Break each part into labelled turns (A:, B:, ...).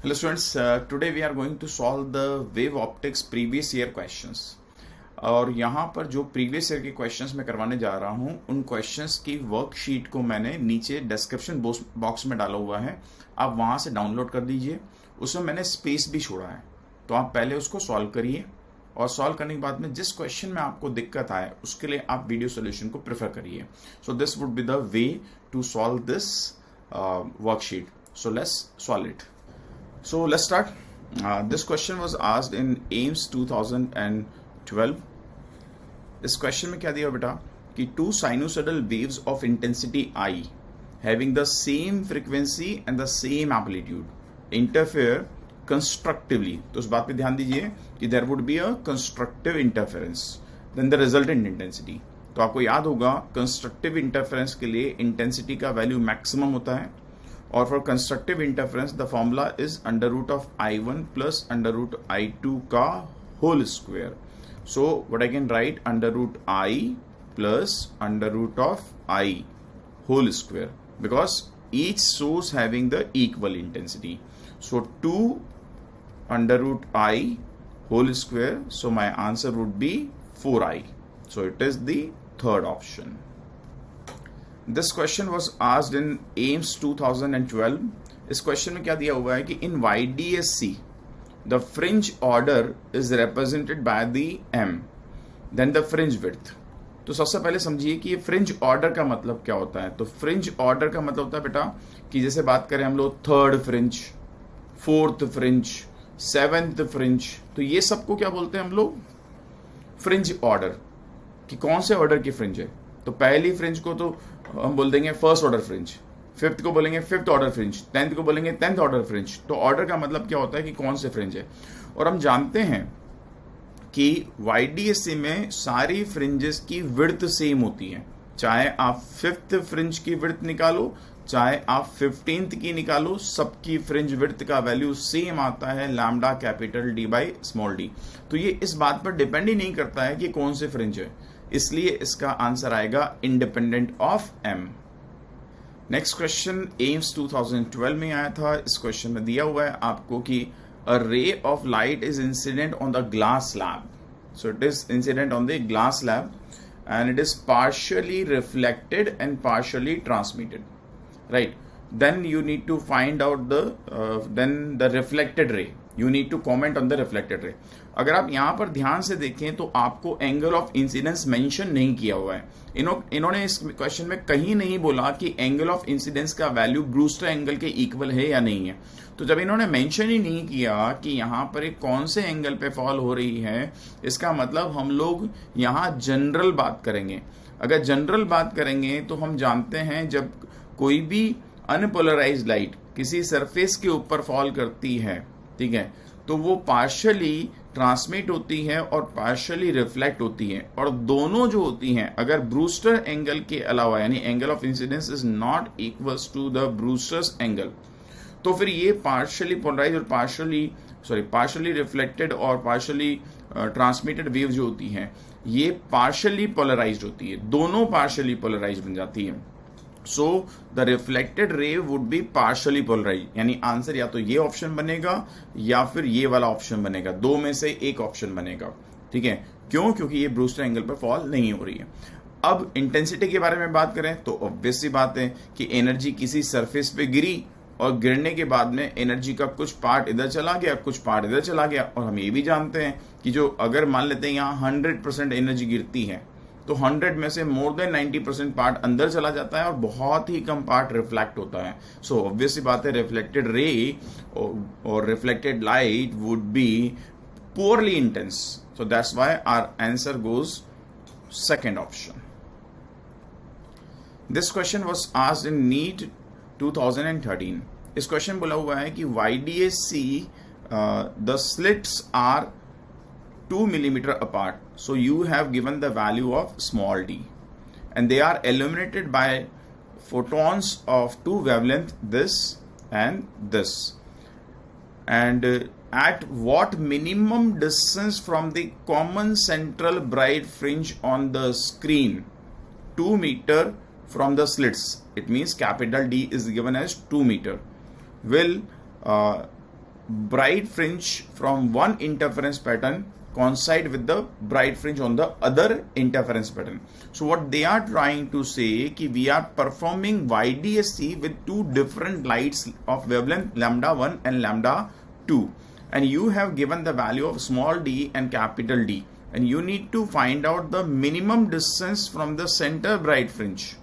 A: Hello students, today we are going to solve the wave optics previous year questions. और यहाँ पर जो previous year के questions मैं करवाने जा रहा हूँ उन क्वेश्चंस की वर्कशीट को मैंने नीचे डिस्क्रिप्शन बॉक्स में डाला हुआ है, आप वहाँ से डाउनलोड कर दीजिए। उसमें मैंने स्पेस भी छोड़ा है, तो आप पहले उसको सॉल्व करिए और सॉल्व करने के बाद में जिस क्वेश्चन में आपको दिक्कत आए उसके लिए आप वीडियो सोल्यूशन को प्रेफर करिए। So this would be the way to solve this worksheet. So let's solve it. So let's start. This question was asked in AIMS 2012. इस क्वेश्चन में क्या दिया बेटा कि two sinusoidal waves of intensity I having the same frequency and the same amplitude interfere constructively. तो उस बात पे ध्यान दीजिए कि there would be a constructive interference then the resultant intensity. तो आपको याद होगा constructive interference के लिए intensity का value maximum होता है, और for constructive interference the formula is under root of I1 plus under root I2 का whole square. So what I can write under root I plus under root of I whole square because each source having the equal intensity. So 2 under root I whole square, so my answer would be 4I. So it is the third option. This question was asked in AIMS 2012. इस question में क्या दिया हुआ है कि in YDSC the fringe order is represented by the M then the fringe width. तो सबसे पहले समझिए कि ये फ्रिंज ऑर्डर का मतलब क्या होता है। तो फ्रिंज ऑर्डर का मतलब होता है बेटा कि जैसे बात करें हम लोग third fringe, fourth fringe, seventh fringe, तो ये सबको क्या बोलते हैं हम लोग फ्रिंज ऑर्डर, कि कौन से ऑर्डर की फ्रिंज है। तो पहली फ्रिंज को तो हम बोल देंगे फर्स्ट ऑर्डर फ्रिंज, फिफ्थ को बोलेंगे फिफ्थ ऑर्डर फ्रिंज, टेंथ को बोलेंगे टेंथ ऑर्डर फ्रिंज। तो ऑर्डर का मतलब क्या होता है कि कौन से फ्रिंज है। और हम जानते हैं कि YDSC में सारी फ्रिंजेस की विड्थ सेम होती है, चाहे आप फिफ्थ फ्रिंज की विड्थ निकालो चाहे आप 15th की निकालो, सबकी फ्रिंज विड्थ का वैल्यू सेम आता है lambda capital D by small d। तो ये इस बात पर डिपेंड ही नहीं करता है कि कौन से फ्रिंज है, इसलिए इसका आंसर आएगा independent of M. Next question AIIMS 2012 में आया था। इस क्वेश्चन में दिया हुआ है आपको कि a ray of light is incident on the glass slab. So it is incident on the glass slab and it is partially reflected and partially transmitted, right. Then you need to find out the reflected ray. You need to comment on the reflected ray. अगर आप यहाँ पर ध्यान से देखें तो आपको angle of incidence mention नहीं किया हुआ है। इन्होंने इस क्वेश्चन में कहीं नहीं बोला कि एंगल ऑफ इंसिडेंस का वैल्यू ब्रूस्टर एंगल के इक्वल है या नहीं है। तो जब इन्होंने मेंशन ही नहीं किया कि यहाँ पर एक कौन से एंगल पे फॉल हो रही है, इसका मतलब हम लोग यहाँ जनरल बात करेंगे। अगर जनरल बात करेंगे तो हम जानते हैं जब कोई भी अनपोलराइज्ड लाइट किसी सरफेस के ऊपर फॉल करती है, ठीक है, तो वो पार्शियली ट्रांसमिट होती है और पार्शियली रिफ्लेक्ट होती है। और दोनों जो होती हैं अगर ब्रूस्टर एंगल के अलावा यानी angle of incidence is not equals to the Brewster's angle, तो फिर ये पार्शियली पोलराइज और पार्शियली रिफ्लेक्टेड और पार्शियली ट्रांसमिटेड वेव जो होती हैं ये पार्शियली पोलराइज्ड होती है, दोनों पार्शियली पोलराइज्ड बन जाती है। So the reflected ray would be partially polarize, यानी आंसर या तो ये ऑप्शन बनेगा या फिर ये वाला ऑप्शन बनेगा, दो में से एक ऑप्शन बनेगा, ठीक है। क्यों? क्योंकि ये ब्रूस्टर एंगल पर फॉल नहीं हो रही है। अब इंटेंसिटी के बारे में बात करें तो ऑब्वियस सी बात है कि एनर्जी किसी सरफेस पे गिरी और गिरने के बाद में एनर्जी का कुछ पार्ट इधर चला गया कुछ पार्ट इधर चला गया। और हम ये भी जानते हैं कि जो अगर मान लेते हैं यहाँ 100% एनर्जी गिरती है तो 100 में से मोर देन 90% पार्ट अंदर चला जाता है और बहुत ही कम पार्ट रिफ्लेक्ट होता है। सो ऑब्वियस सी बात है रिफ्लेक्टेड रे और reflected light would be poorly intense. So that's why our answer goes second option. This question was asked in NEET 2013. इस क्वेश्चन बोला हुआ है कि YDSC the slits are 2 millimeter apart. So you have given the value of small d and they are illuminated by photons of two wavelength, this and this. And at what minimum distance from the common central bright fringe on the screen? 2 meter from the slits. It means capital D is given as 2 meter. Will bright fringe from one interference pattern coincide with the bright fringe on the other interference pattern. So what they are trying to say कि we are performing YDSC with two different lights of wavelength lambda 1 and lambda 2, and you have given the value of small d and capital D, and you need to find out the minimum distance from the center bright fringe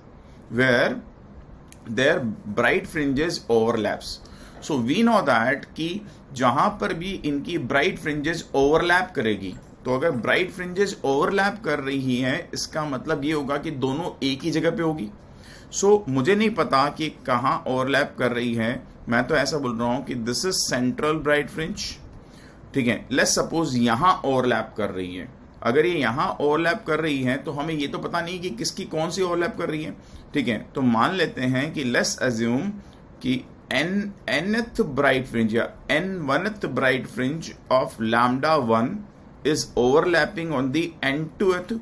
A: where their bright fringes overlaps. So we know that कि जहां पर भी इनकी bright fringes overlap करेगी, तो अगर bright fringes overlap कर रही हैं इसका मतलब ये होगा कि दोनों एक ही जगह पे होगी. सो मुझे नहीं पता कि कहां ओवरलैप कर रही है, मैं तो ऐसा बोल रहा हूं कि this is central bright fringe. ठीक है, लेट्स सपोज यहां ओवरलैप कर रही है. अगर ये यहां ओवरलैप कर रही है तो हमें ये तो पता नहीं कि किसकी कौन सी ओवरलैप कर रही है. ठीक है, तो मान लेते हैं कि लेट्स अज्यूम कि nth bright fringe या n1th bright fringe of lambda 1 is overlapping on the n2th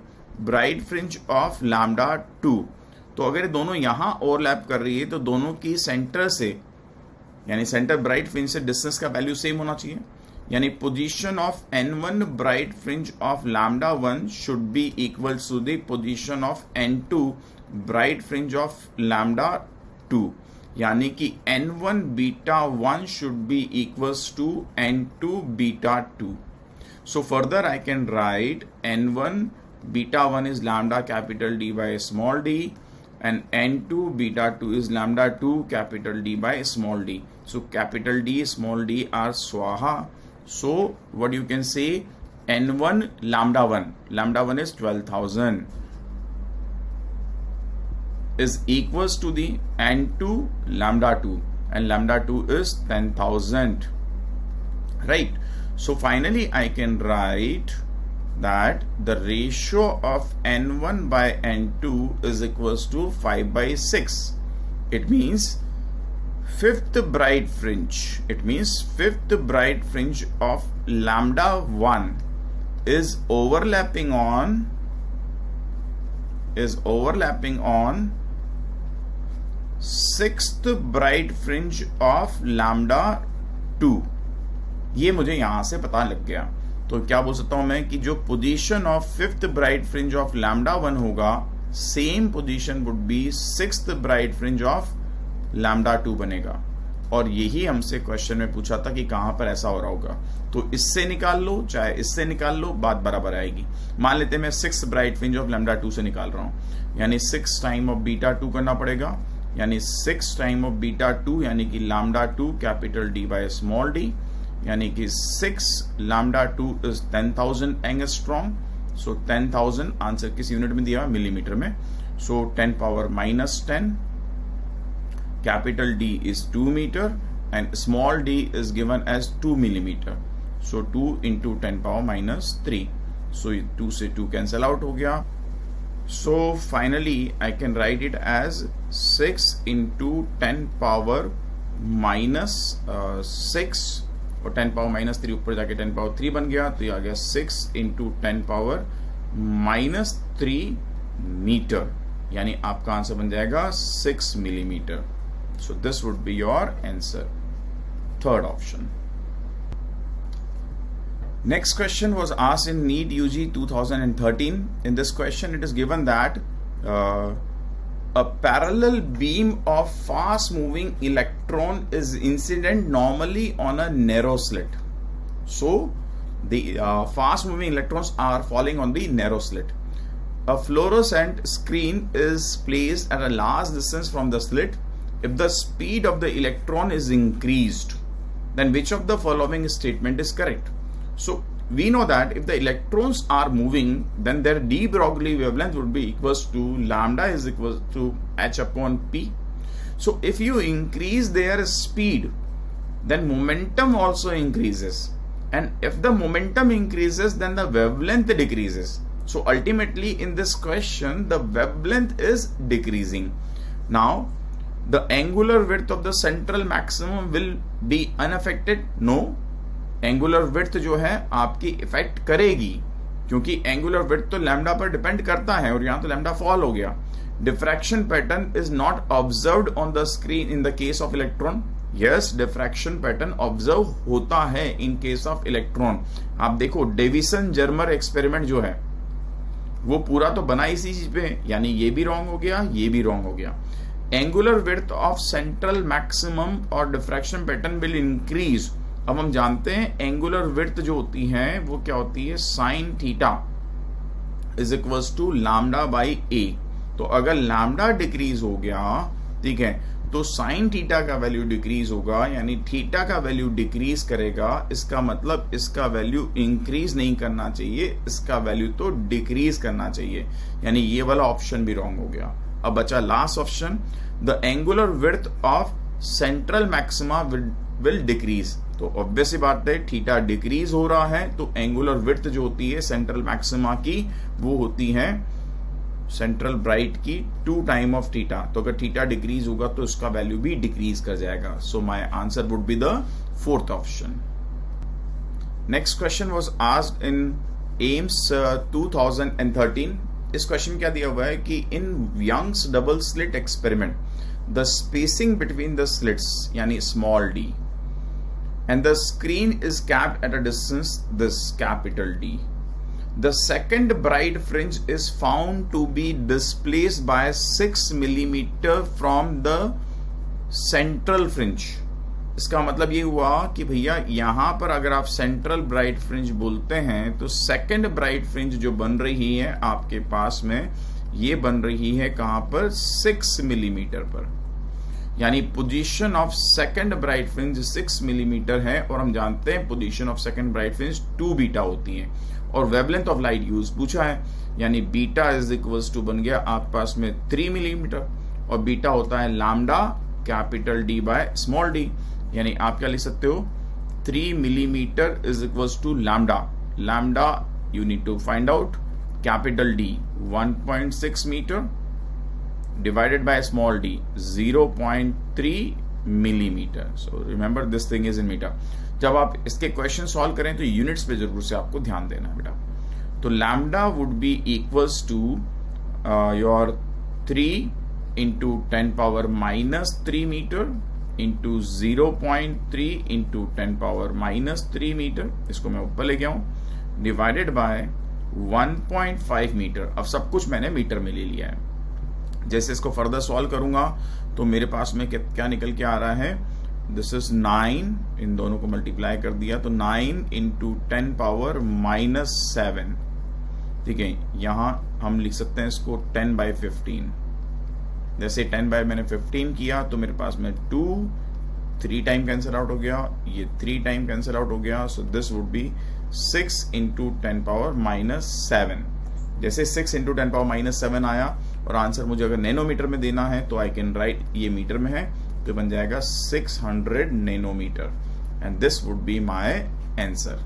A: bright fringe of lambda 2. तो अगर ये दोनों यहां ओवरलैप कर रही है तो दोनों की सेंटर से यानी सेंटर ब्राइट फ्रिंज से डिस्टेंस का वैल्यू सेम होना चाहिए. यानी position of n1 bright fringe of lambda 1 should be equal to the position of n2 bright fringe of lambda 2. यानी कि n1 beta 1 should be equals to n2 beta 2. So further I can write n1 beta 1 is lambda capital D by small d and n2 beta 2 is lambda 2 capital D by small d. So capital D, small d are swaha. So what you can say, n1 lambda 1 is 12,000 is equals to the n2 lambda 2 and lambda 2 is 10,000, right? So finally I can write that the ratio of n1 by n2 is equals to 5 by 6. It means fifth bright fringe of lambda 1 is overlapping on sixth bright fringe of lambda 2. ये मुझे यहां से पता लग गया. तो क्या बोल सकता हूं मैं कि जो position of fifth bright fringe of lambda 1 होगा, same position would be sixth bright fringe of lambda 2 बनेगा. और यही हमसे क्वेश्चन में पूछा था कि कहां पर ऐसा हो रहा होगा. तो इससे निकाल लो चाहे इससे निकाल लो, बात बराबर आएगी. मान लेते हैं मैं six bright fringe of lambda 2 से निकाल रहा हूं, यानी 6 टाइम ऑफ बीटा 2 करना पड़ेगा, यानी 6 टाइम ऑफ बीटा 2 यानी कि lambda 2 capital D by small d, यानी कि 6 lambda 2 is 10,000 angstrom. So 10,000 answer किस यूनिट में दिया है, मिलीमीटर में. सो 10 power minus 10, capital D is 2 meter and small d is given as 2 millimeter. So 2 into 10 power minus 3. So 2 से 2 cancel out हो गया. So finally I can write it as 6 into 10 power minus 6 और 10 power minus 3 ऊपर जाके 10 power 3 बन गया. तो ये आ गया 6 into 10 power minus 3 मीटर, यानी आपका आंसर बन जाएगा 6 millimeter. So this would be your answer. Third option. Next question was asked in NEET UG 2013. In this question, it is given that a parallel beam of fast-moving electron is incident normally on a narrow slit. So the fast-moving electrons are falling on the narrow slit. A fluorescent screen is placed at a large distance from the slit. If the speed of the electron is increased, then which of the following statement is correct? So we know that if the electrons are moving, then their de Broglie wavelength would be equals to lambda is equals to h upon p. So if you increase their speed, then momentum also increases, and if the momentum increases, then the wavelength decreases. So ultimately in this question the wavelength is decreasing. Now the angular width of the central maximum will be unaffected. No, angular width जो है आपकी effect करेगी, क्योंकि angular width तो lambda पर depend करता है और यहां तो लैम्डा फॉल हो गया. Diffraction pattern is not observed on the screen in the case of electron. Yes, diffraction pattern observe होता है इन केस ऑफ इलेक्ट्रॉन। आप देखो डेविसन जर्मर एक्सपेरिमेंट जो है वो पूरा तो बना इसी चीज पे, यानी ये भी रॉन्ग हो गया, ये भी रॉन्ग हो गया। Angular width of central maximum और डिफ्रैक्शन पैटर्न विल इंक्रीज। अब हम जानते हैं एंगुलर विड्थ जो होती है वो क्या होती है, sine theta is equals to lambda by A. तो अगर लैम्डा डिक्रीज हो गया, ठीक है, तो साइन थीटा का वैल्यू डिक्रीज होगा, यानी थीटा का वैल्यू डिक्रीज करेगा। इसका मतलब इसका वैल्यू इंक्रीज नहीं करना चाहिए, इसका वैल्यू तो डिक्रीज करना चाहिए, यानी ये वाला ऑप्शन भी रॉन्ग हो गया। अब बचा last option, the angular width of central maxima will decrease. तो ऑब्वियस सी बात है, थीटा डिक्रीज हो रहा है तो एंगुलर विड्थ जो होती है सेंट्रल मैक्सिमा की वो होती है सेंट्रल ब्राइट की 2 टाइम ऑफ थीटा। तो अगर थीटा डिक्रीज होगा तो इसका वैल्यू भी डिक्रीज कर जाएगा। So my answer would be the 4th option. Next question was asked in AIIMS 2013। इस क्वेश्चन में क्या दिया हुआ है कि in Young's double slit experiment the spacing between the slits यानी small D and the screen is capped at a distance this capital D. The second bright fringe is found to be displaced by 6 millimeter from the central fringe. इसका मतलब ये हुआ कि भैया यहां पर अगर आप सेंट्रल ब्राइट फ्रिंज बोलते हैं तो सेकंड ब्राइट फ्रिंज जो बन रही है आपके पास में ये बन रही है कहां पर, 6 मिलीमीटर पर, यानी position of second bright fringe 6 millimetre है। और हम जानते हैं position of second bright fringe 2 beta होती है। और वेवलेंथ ऑफ लाइट यूज पूछा है, यानी बीटा इज इक्वल्स टू बन गया आपके पास में 3 मिलीमीटर और बीटा होता है lambda capital D by small d, यानी आप क्या लिख सकते हो, 3 millimetre is equals to lambda. Lambda you need to find out, capital D 1.6 metre divided by small d 0.3 millimeter. So remember this thing is in meter. जब आप इसके question solve करें तो यूनिट्स पे जरूर से आपको ध्यान देना है बेटा। तो lambda would be equals to your 3 into 10 power minus 3 metre into 0.3 into 10 power minus 3 metre, इसको मैं ऊपर ले गया हूं, डिवाइडेड बाय 1.5 मीटर। अब सब कुछ मैंने मीटर में ले लिया है। जैसे इसको फर्दर सॉल्व करूंगा तो मेरे पास में क्या निकल के आ रहा है, दिस इज 9, इन दोनों को मल्टीप्लाई कर दिया तो 9 इंटू 10 पावर माइनस 7, ठीक है। यहां हम लिख सकते हैं इसको 10 बाई 15। जैसे 10 बाई मैंने 15 किया तो मेरे पास में 2 3 टाइम कैंसिल आउट हो गया, ये 3 टाइम कैंसिल आउट हो गया। सो this would B 6 into 10 power minus 7। जैसे 6 इंटू 10 पावर माइनस 7 आया और आंसर मुझे अगर नैनोमीटर में देना है तो आई कैन राइट, ये मीटर में है तो बन जाएगा 600 nanometre and this would be my answer.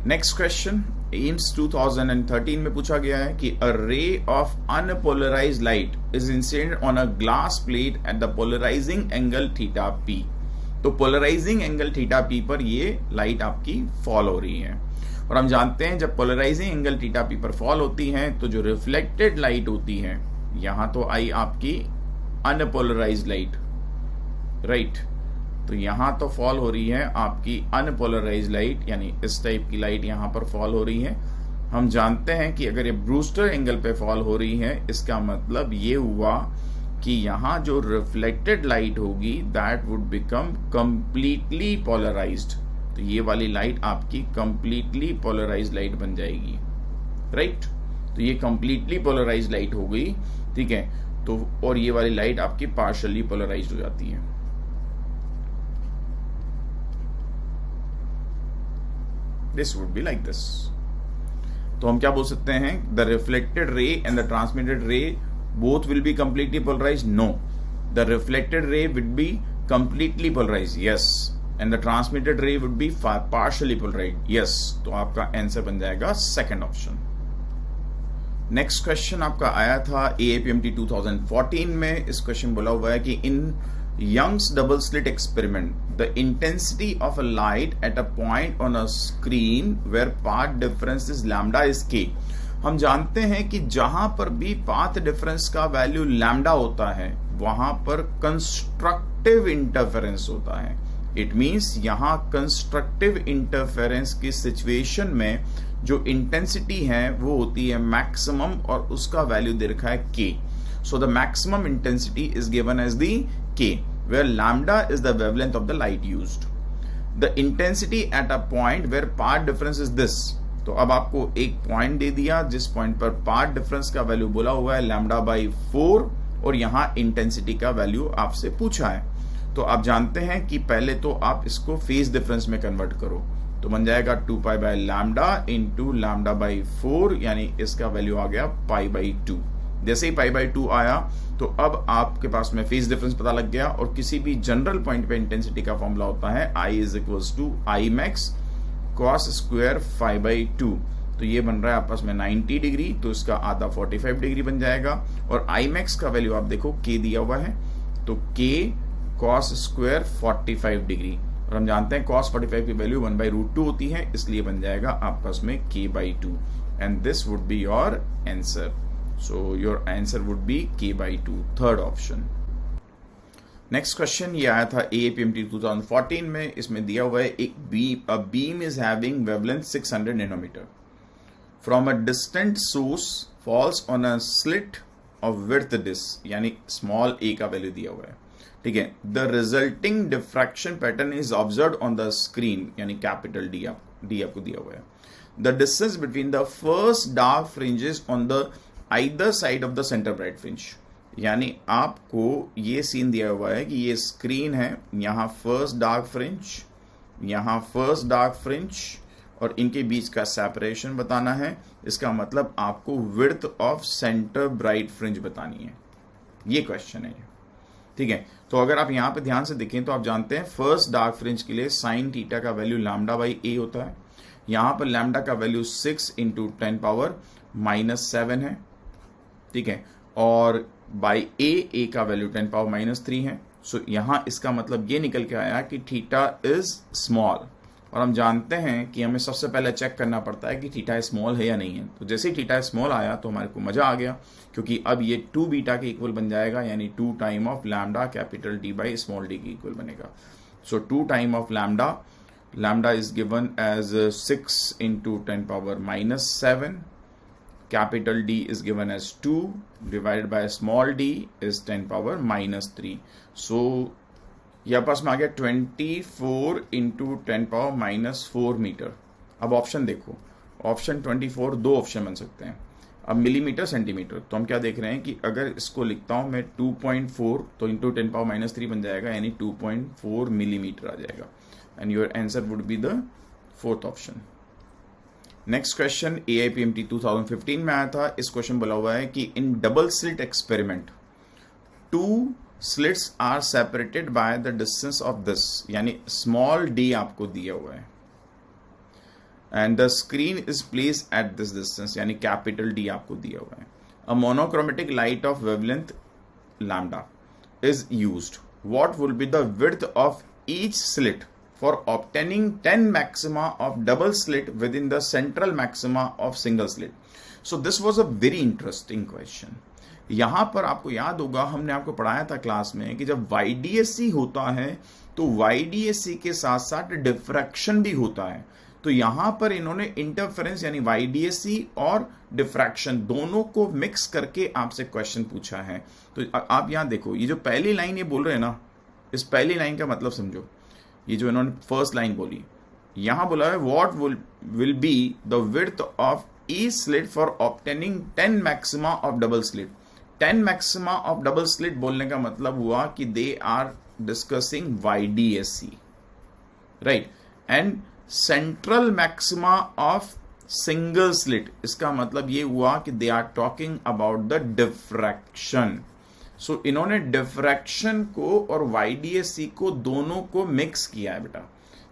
A: Next question AIIMS 2013 में पूछा गया है कि a ray of unpolarised light is incident on a glass plate at the polarising angle theta P. तो पोलराइजिंग एंगल थीटा पी पर ये लाइट आपकी fall हो रही है और हम जानते हैं जब पोलराइजिंग एंगल थीटा पी पर फॉल होती है तो जो रिफ्लेक्टेड लाइट होती है, यहां तो आई आपकी अनपोलराइज्ड लाइट, राइट, तो यहां तो फॉल हो रही है आपकी अनपोलराइज्ड लाइट, यानी इस टाइप की लाइट यहां पर फॉल हो रही है। हम जानते हैं कि अगर ये ब्रूस्टर एंगल पे फॉल हो रही है इसका मतलब ये हुआ कि यहां जो रिफ्लेक्टेड लाइट होगी that would become completely polarized. तो ये वाली लाइट आपकी कंप्लीटली पोलराइज्ड लाइट बन जाएगी, राइट। तो ये कंप्लीटली पोलराइज्ड लाइट हो गई, ठीक है। तो और ये वाली लाइट आपकी पार्शियली पोलराइज्ड हो जाती है। This would be like this. तो हम क्या बोल सकते हैं, the reflected ray and the transmitted ray both will be completely polarised? No, the reflected ray will be completely polarised, yes, and the transmitted ray would be partially polarised, yes. तो आपका answer बन जाएगा second option. Next question आपका आया था AAPMT 2014 में। इस question बोला हुआ है कि इन Young's double slit experiment, the intensity of a light at a point on a screen where path difference is lambda is k. हम जानते हैं कि जहां पर भी पाथ डिफरेंस का वैल्यू लैम्डा होता है वहां पर कंस्ट्रक्टिव इंटरफेरेंस होता है। इट मींस यहां कंस्ट्रक्टिव इंटरफेरेंस की सिचुएशन में जो इंटेंसिटी है वो होती है मैक्सिमम और उसका वैल्यू दे रखा है K. So the maximum intensity is given as the K, where lambda is the wavelength of the light used. The intensity at a point where path difference is this. तो अब आपको एक point दे दिया जिस point पर path difference का value बोला हुआ है लैम्डा बाई 4 और यहां इंटेंसिटी का वैल्यू आपसे पूछा है। तो आप जानते हैं कि पहले तो आप इसको फेज डिफरेंस में कन्वर्ट करो, तो बन जाएगा 2 pi by lambda into lambda by 4, यानी इसका वैल्यू आ गया पाई बाई 2। जैसे ही पाई बाई 2 आया तो अब आपके पास में फेज डिफरेंस पता लग गया, और किसी भी जनरल पॉइंट पे इंटेंसिटी का फॉर्मूला होता है I is equals to I max cos square 5/2। तो ये बन रहा है आपस में 90 डिग्री, तो इसका आधा 45 डिग्री बन जाएगा। और आई मैक्स का वैल्यू आप देखो के दिया हुआ है, तो के कॉस स्क्वायर 45 डिग्री, और हम जानते हैं कॉस 45 की वैल्यू 1/√2 होती है, इसलिए बन जाएगा आपस में k/2 and this would be your answer. So your answer would B k/2, third option. Next question ये आया था AAPMT 2014 में। इसमें दिया हुआ है एक beam is having wavelength 600 nanometre from a distant source falls on a slit of width this, यानी स्मॉल a का वैल्यू दिया हुआ है, ठीक है। The resulting diffraction pattern is observed on the screen, यानी कैपिटल D आपको दिया हुआ है। The distance between the first dark fringes on the either side of the centre bright fringe, यानी आपको ये सीन दिया हुआ है कि ये स्क्रीन है, यहां फर्स्ट डार्क फ्रिंज, यहां फर्स्ट डार्क फ्रिंज, और इनके बीच का सेपरेशन बताना है। इसका मतलब आपको width of centre bright fringe बतानी है, ये क्वेश्चन है, ठीक है। तो अगर आप यहां पे ध्यान से देखें तो आप जानते हैं फर्स्ट डार्क फ्रिंज के लिए साइन थीटा का वैल्यू लैम्डा बाई a होता है। यहां पर लैम्डा का वैल्यू 6 इंटू 10⁻⁻7 है, ठीक है, और बाई a का वैल्यू 10⁻⁻3 है। सो यहां इसका मतलब ये निकल के आया कि थीटा इज स्मॉल, और हम जानते हैं कि हमें सबसे पहले चेक करना पड़ता है कि थीटा स्मॉल है या नहीं है। तो जैसे ही थीटा स्मॉल आया तो हमारे को मजा आ गया, क्योंकि अब ये 2 बीटा के इक्वल बन जाएगा, यानी 2 time of lambda capital D by small d के इक्वल बनेगा। So 2 time of lambda is given as 6 into 10⁻⁻7, capital D is given as 2 divided by small d is 10⁻⁻3। so ये आपस में आ गया 24 इंटू 10⁻⁻4 मीटर। अब ऑप्शन देखो, option 24 दो option बन सकते हैं। अब मिलीमीटर सेंटीमीटर, तो हम क्या देख रहे हैं कि अगर इसको लिखता हूं मैं 2.4 तो इंटू 10⁻⁻3 बन जाएगा, यानी 2.4 मिलीमीटर आ जाएगा, and your answer would be the fourth option. Next question AIPMT 2015 में आया था। इस क्वेश्चन बोला हुआ है कि in double slit experiment 2 slits are separated by the distance of this, यानी स्मॉल d आपको दिया हुआ है, and the screen is placed at this distance, यानी कैपिटल D आपको दिया हुआ है। A monochromatic light of wavelength lambda is used. What will be the width of each slit for obtaining 10 maxima of double slit within the central maxima of single slit? So this was a very interesting question. यहां पर आपको याद होगा हमने आपको पढ़ाया था class में कि जब YDSC होता है तो YDSC के साथ साथ डिफ्रैक्शन भी होता है। तो यहां पर इन्होंने इंटरफेरेंस यानी YDSC और डिफ्रैक्शन दोनों को मिक्स करके आपसे क्वेश्चन पूछा है। तो आप यहां देखो, ये जो पहली लाइन ये बोल रहे हैं ना, इस पहली लाइन का मतलब समझो। ये जो इन्होंने फर्स्ट लाइन बोली, यहां बोला है what will be the width of each slit for obtaining 10 maxima of double slit. 10 maxima of double slit बोलने का मतलब हुआ कि they are discussing YDSC, right, and central maxima of single slit, इसका मतलब ये हुआ कि they are talking about the diffraction. So इन्होंने डिफ्रैक्शन को और YDSC को दोनों को मिक्स किया है बेटा।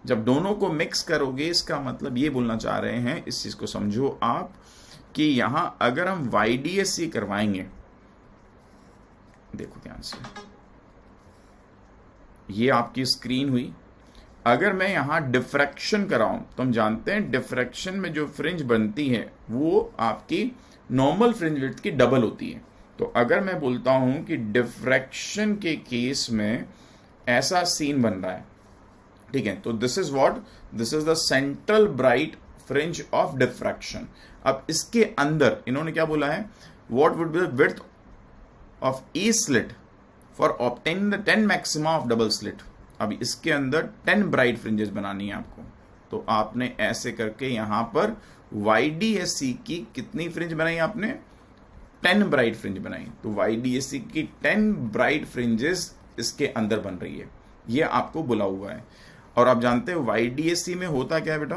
A: जब दोनों को मिक्स करोगे इसका मतलब ये बोलना चाह रहे हैं, इस चीज को समझो आप, कि यहां अगर हम YDSC करवाएंगे, देखो ध्यान से, ये आपकी स्क्रीन हुई, अगर मैं यहाँ डिफ्रैक्शन कराऊं तो हम जानते हैं डिफ्रैक्शन में जो फ्रिंज बनती है वो आपकी नॉर्मल फ्रिंज विड्थ की डबल होती है। तो अगर मैं बोलता हूं कि डिफ्रैक्शन के केस में ऐसा सीन बन रहा है, ठीक है, तो this is the central bright fringe of diffraction. अब इसके अंदर इन्होंने क्या बोला है, what would be the width of each slit for obtaining the 10 maxima of double slit. अब इसके अंदर 10 ब्राइट फ्रिंजेस बनानी है आपको, तो आपने ऐसे करके यहां पर YDSC की कितनी फ्रिंज बनाई आपने, 10 ब्राइट फ्रिंज बनाई। तो YDSC की 10 ब्राइट फ्रिंजेस इसके अंदर बन रही है, ये आपको बोला हुआ है। और आप जानते हो YDSC में होता क्या है बेटा,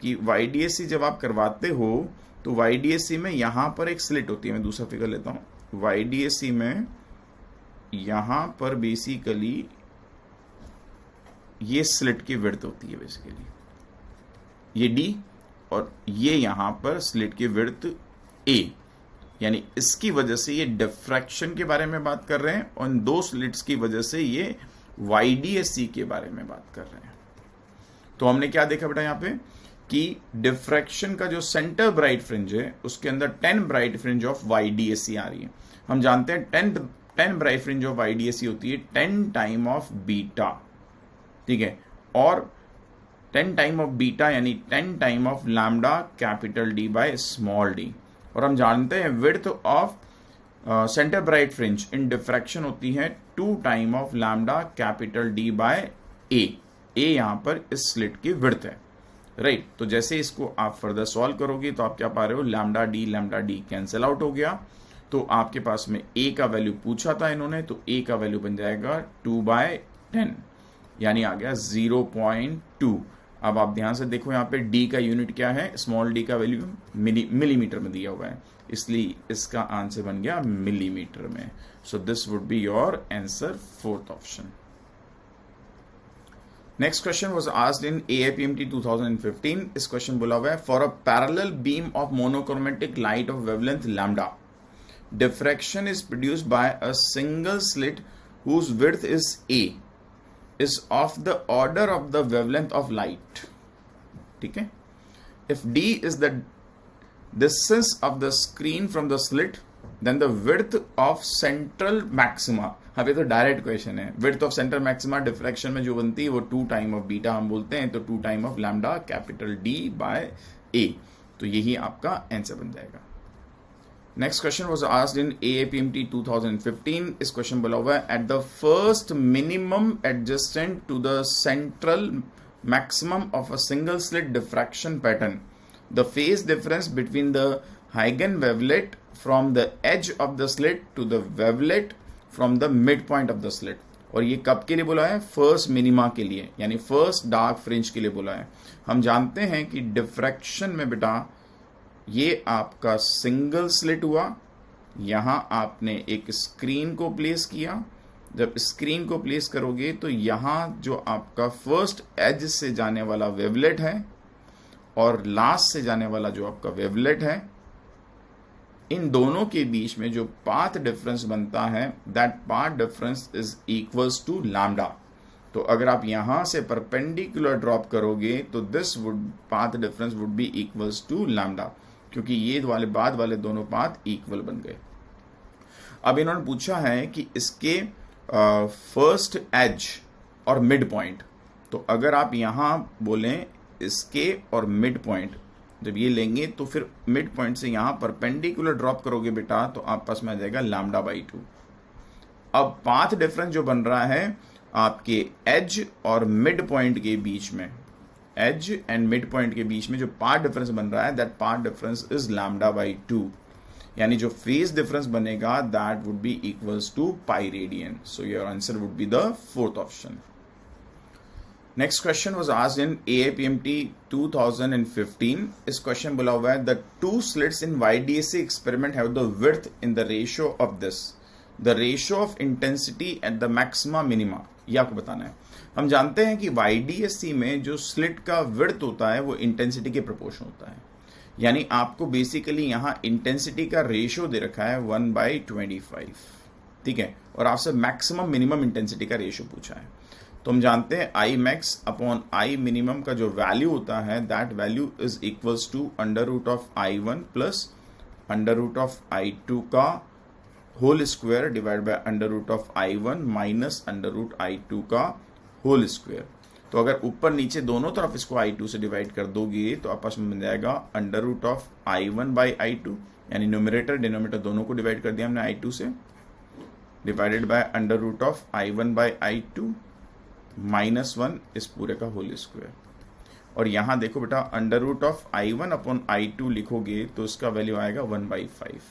A: कि YDSC जब आप करवाते हो तो YDSC में यहां पर एक स्लिट होती है। मैं दूसरा फिगर लेता हूं। YDSC में यहां पर बेसिकली ये स्लिट की विड्थ होती है, बेसिकली ये D और ये यहां पर स्लिट की विड्थ A, यानी इसकी वजह से ये डिफ्रैक्शन के बारे में बात कर रहे हैं और इन दो स्लिट्स की वजह से ये YDSC के बारे में बात कर रहे हैं। तो हमने क्या देखा बेटा यहाँ पे कि डिफ्रैक्शन का जो सेंटर ब्राइट फ्रिंज है उसके अंदर 10 ब्राइट फ्रिंज ऑफ YDSC आ रही है। हम जानते हैं 10 ब्राइट फ्रिंज ऑफ YDSC होती है 10 टाइम ऑफ बीटा, ठीक है, और 10 टाइम ऑफ बीटा यानी 10 time of lambda capital D by small d। और हम जानते हैं width of centre bright fringe in diffraction होती है 2 time of lambda capital D by A। A यहां पर इस स्लिट की विड्थ है, राइट। तो जैसे इसको आप फर्दर सॉल्व करोगे तो आप क्या पा रहे हो, लैम्डा डी कैंसिल आउट हो गया। तो आपके पास में A का वैल्यू पूछा था इन्होंने, तो A का वैल्यू बन जाएगा 2/10, यानी आ गया 0.2। अब आप ध्यान से देखो यहाँ पे D का यूनिट क्या है, स्मॉल d का वैल्यू मिलीमीटर में दिया हुआ है, इसलिए इसका आंसर बन गया मिलीमीटर में। सो this would be your answer, fourth option. Next question was asked in AIPMT 2015। इस क्वेश्चन बोला हुआ है, for a parallel beam of monochromatic light of wavelength lambda, diffraction is produced by a single slit whose width is A, is of the order of the wavelength of light, ठीक है। If D is the distance of the screen from the slit, then the width of central maxima, अब ये तो direct question है, width of central maxima diffraction में जो बनती है वो 2 टाइम ऑफ बीटा हम बोलते हैं, तो 2 time of lambda capital D by A, तो यही आपका आंसर बन जाएगा। Next question was asked in AIPMT 2015। इस क्वेश्चन बोला हुआ है, at the first minimum adjacent to the central maximum of a single slit diffraction pattern, the phase difference between the हाइगन wavelet from the edge of the slit to the wavelet from the mid point of the slit. और ये कब के लिए बोला है, first minima के लिए, यानी फर्स्ट डार्क फ्रिंज के लिए बोला है। हम जानते हैं कि डिफ्रैक्शन में बेटा ये आपका सिंगल स्लिट हुआ, यहां आपने एक स्क्रीन को प्लेस किया, जब स्क्रीन को प्लेस करोगे तो यहां जो आपका फर्स्ट एज से जाने वाला वेवलेट है और लास्ट से जाने वाला जो आपका वेवलेट है, इन दोनों के बीच में जो पाथ डिफरेंस बनता है, that path difference is equals to lambda. तो अगर आप यहां से परपेंडिकुलर ड्रॉप करोगे तो this would path difference would be equals to lambda, क्योंकि ये वाले बाद वाले दोनों पाथ इक्वल बन गए। अब इन्होंने पूछा है कि इसके फर्स्ट एज और मिड पॉइंट, तो अगर आप यहां बोलें इसके और मिड पॉइंट जब ये लेंगे तो फिर मिड पॉइंट से यहां परपेंडिकुलर ड्रॉप करोगे बेटा तो आप पास में आ जाएगा λ/2। अब पाथ डिफरेंस जो बन रहा है आपके एज और मिड पॉइंट के बीच में, एज एंड मिड पॉइंट के बीच में जो पाथ डिफरेंस बन रहा है, दैट पाथ डिफरेंस इज λ/2, यानी जो फेज डिफरेंस बनेगा that would be equals to pi radian. So your answer would be the fourth option. Next question was asked in AIPMT 2015। इस क्वेश्चन बोला हुआ है, the two slits in YDSC experiment have the width in the ratio of this, the ratio of intensity at the maxima minima. ये आपको बताना है। हम जानते हैं कि YDSC में जो स्लिट का विड्थ होता है वो इंटेंसिटी के प्रोपोर्शन होता है, यानी आपको बेसिकली यहां इंटेंसिटी का रेशियो दे रखा है 1/25, ठीक है, और आपसे मैक्सिमम मिनिमम इंटेंसिटी का रेशियो पूछा है। तो हम जानते हैं I max upon I minimum का जो वैल्यू होता है that value is equals to under root of I one plus under root of I two का whole square divide by under root of I one minus under root I two का whole square. तो अगर ऊपर नीचे दोनों तरफ इसको आई two से डिवाइड कर दोगे तो आपस में बन जाएगा under root of I one by I two, यानी न्यूमरेटर डिनोमिनेटर दोनों को डिवाइड कर दिया हमने आई टू से, divided by under root of I one by I two minus one इस पूरे का होल स्क्वायर। और यहां देखो बेटा under root of I one upon I two लिखोगे तो इसका वैल्यू आएगा 1/5,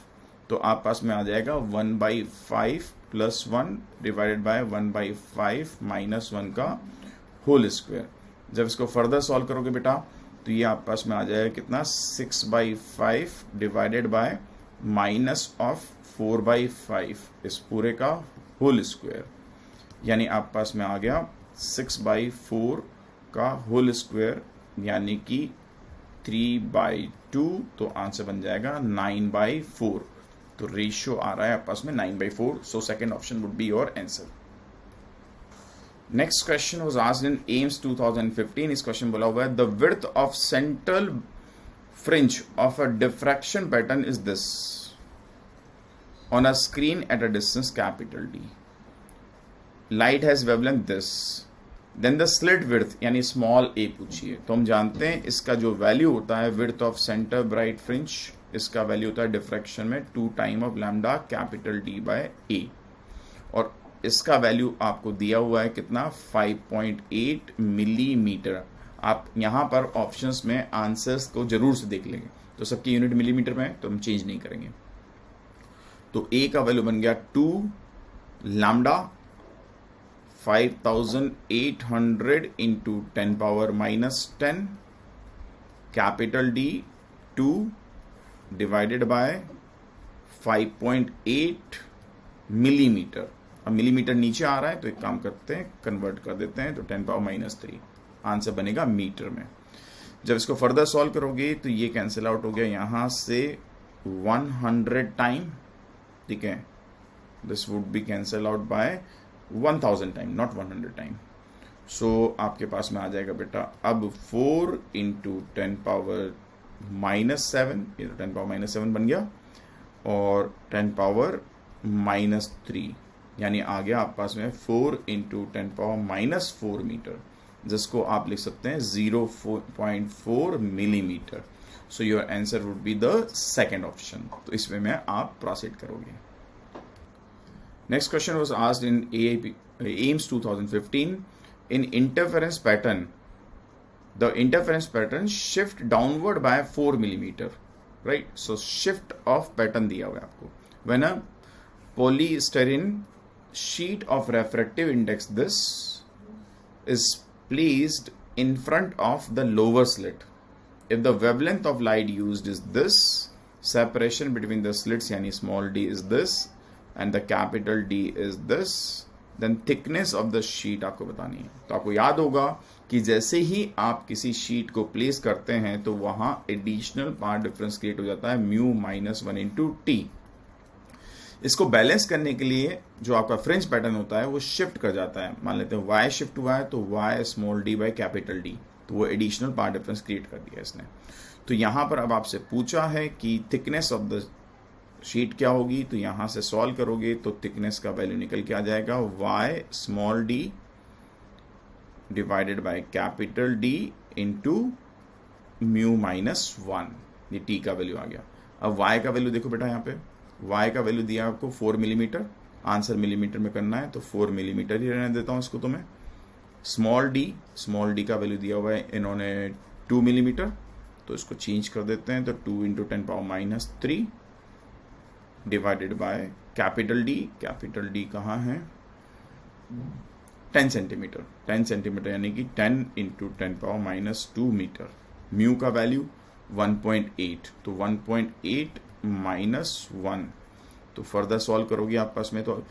A: तो आप पास में आ जाएगा 1/5 प्लस 1 डिवाइडेड बाय 1/5 माइनस 1 का होल स्क्वायर। जब इसको फर्दर सॉल्व करोगे बेटा तो ये आप पास में आ जाएगा कितना 6/5 डिवाइडेड बाय माइनस ऑफ 4/5 इस पूरे का होल स्क्वायर, यानी आप पास में आ गया 6/4 का होल स्क्वायर यानी कि 3/2, तो आंसर बन जाएगा 9/4। तो रेशियो आ रहा है आपस में 9/4, so second option would be your answer. Next question was asked in AIIMS 2015। इस क्वेश्चन बोला हुआ है the width of central fringe of a diffraction pattern is this on a screen at a distance capital D, light has wavelength this, then the slit width यानी small a पूछिए। तो हम जानते हैं इसका जो वैल्यू होता है width of centre bright fringe, इसका वैल्यू होता है डिफ्रैक्शन में 2 time of lambda capital D by A, और इसका वैल्यू आपको दिया हुआ है कितना 5.8 मिलीमीटर। आप यहाँ पर ऑप्शंस में आंसर्स को जरूर से देख लेंगे, तो सबकी यूनिट मिलीमीटर में है तो हम चेंज नहीं करेंगे। तो ए का वैल्यू बन गया 2 lambda 5800 into 10 power minus 10 capital D 2 divided by 5.8 millimetre. अब मिलीमीटर नीचे आ रहा है तो एक काम करते हैं कन्वर्ट कर देते हैं, तो 10 पावर माइनस 3 आंसर बनेगा मीटर में। जब इसको फर्दर सॉल्व करोगे तो ये कैंसिल आउट हो गया यहां से 100 टाइम, ठीक है, this would be cancel out by 1000 time not 100 time. So आपके पास में आ जाएगा बेटा अब 4 इंटू 10 पावर माइनस 7, ये तो 10 पावर माइनस 7 बन गया, और 10 पावर माइनस 3 यानी आ गया आप पास में 4 इंटू 10 पावर माइनस 4 मीटर, जिसको आप लिख सकते हैं 0.4 millimetre. So your answer would be the second option. तो इसमें में आप प्रोसीड करोगे। Next question was asked in AIMS 2015. In interference pattern, the interference pattern shift downward by 4 millimeter, right? So shift of pattern दिया हुआ है आपको। When a polystyrene sheet of refractive index this is placed in front of the lower slit, if the wavelength of light used is this, separation between the slits यानी small d is this, and the capital D is this, then thickness of the sheet आपको बतानी है। तो आपको याद होगा कि जैसे ही आप किसी शीट को प्लेस करते हैं तो वहां एडिशनल पार्ट डिफरेंस क्रिएट हो जाता है म्यू माइनस 1 इंटू टी। इसको बैलेंस करने के लिए जो आपका फ्रिंज पैटर्न होता है वो शिफ्ट कर जाता है। मान लेते हैं y शिफ्ट हुआ है तो y small d by capital D, तो वो एडिशनल पार्ट डिफरेंस क्रिएट कर दिया इसने। तो यहां पर अब आपसे पूछा है कि थिकनेस ऑफ द शीट क्या होगी, तो यहां से सॉल्व करोगे तो थिकनेस का वैल्यू निकल के आ जाएगा y small d divided by capital D into mu minus 1, ये t का वैल्यू आ गया। अब y का वैल्यू देखो बेटा, यहाँ पे y का वैल्यू दिया आपको 4 मिलीमीटर, आंसर मिलीमीटर में करना है तो 4 मिलीमीटर ही रहने देता हूं इसको। तो मैं स्मॉल d का वैल्यू दिया हुआ है इन्होंने 2 मिलीमीटर, तो इसको चेंज कर देते हैं तो 2 into 10 power minus 3 divided by capital D कहाँ है 10 सेंटीमीटर, 10 सेंटीमीटर यानी कि 10 into 10 power minus 2 metre. Mu का वैल्यू 1.8, तो 1.8 माइनस 1, तो फर्दर सॉल्व करोगे आप पास में तो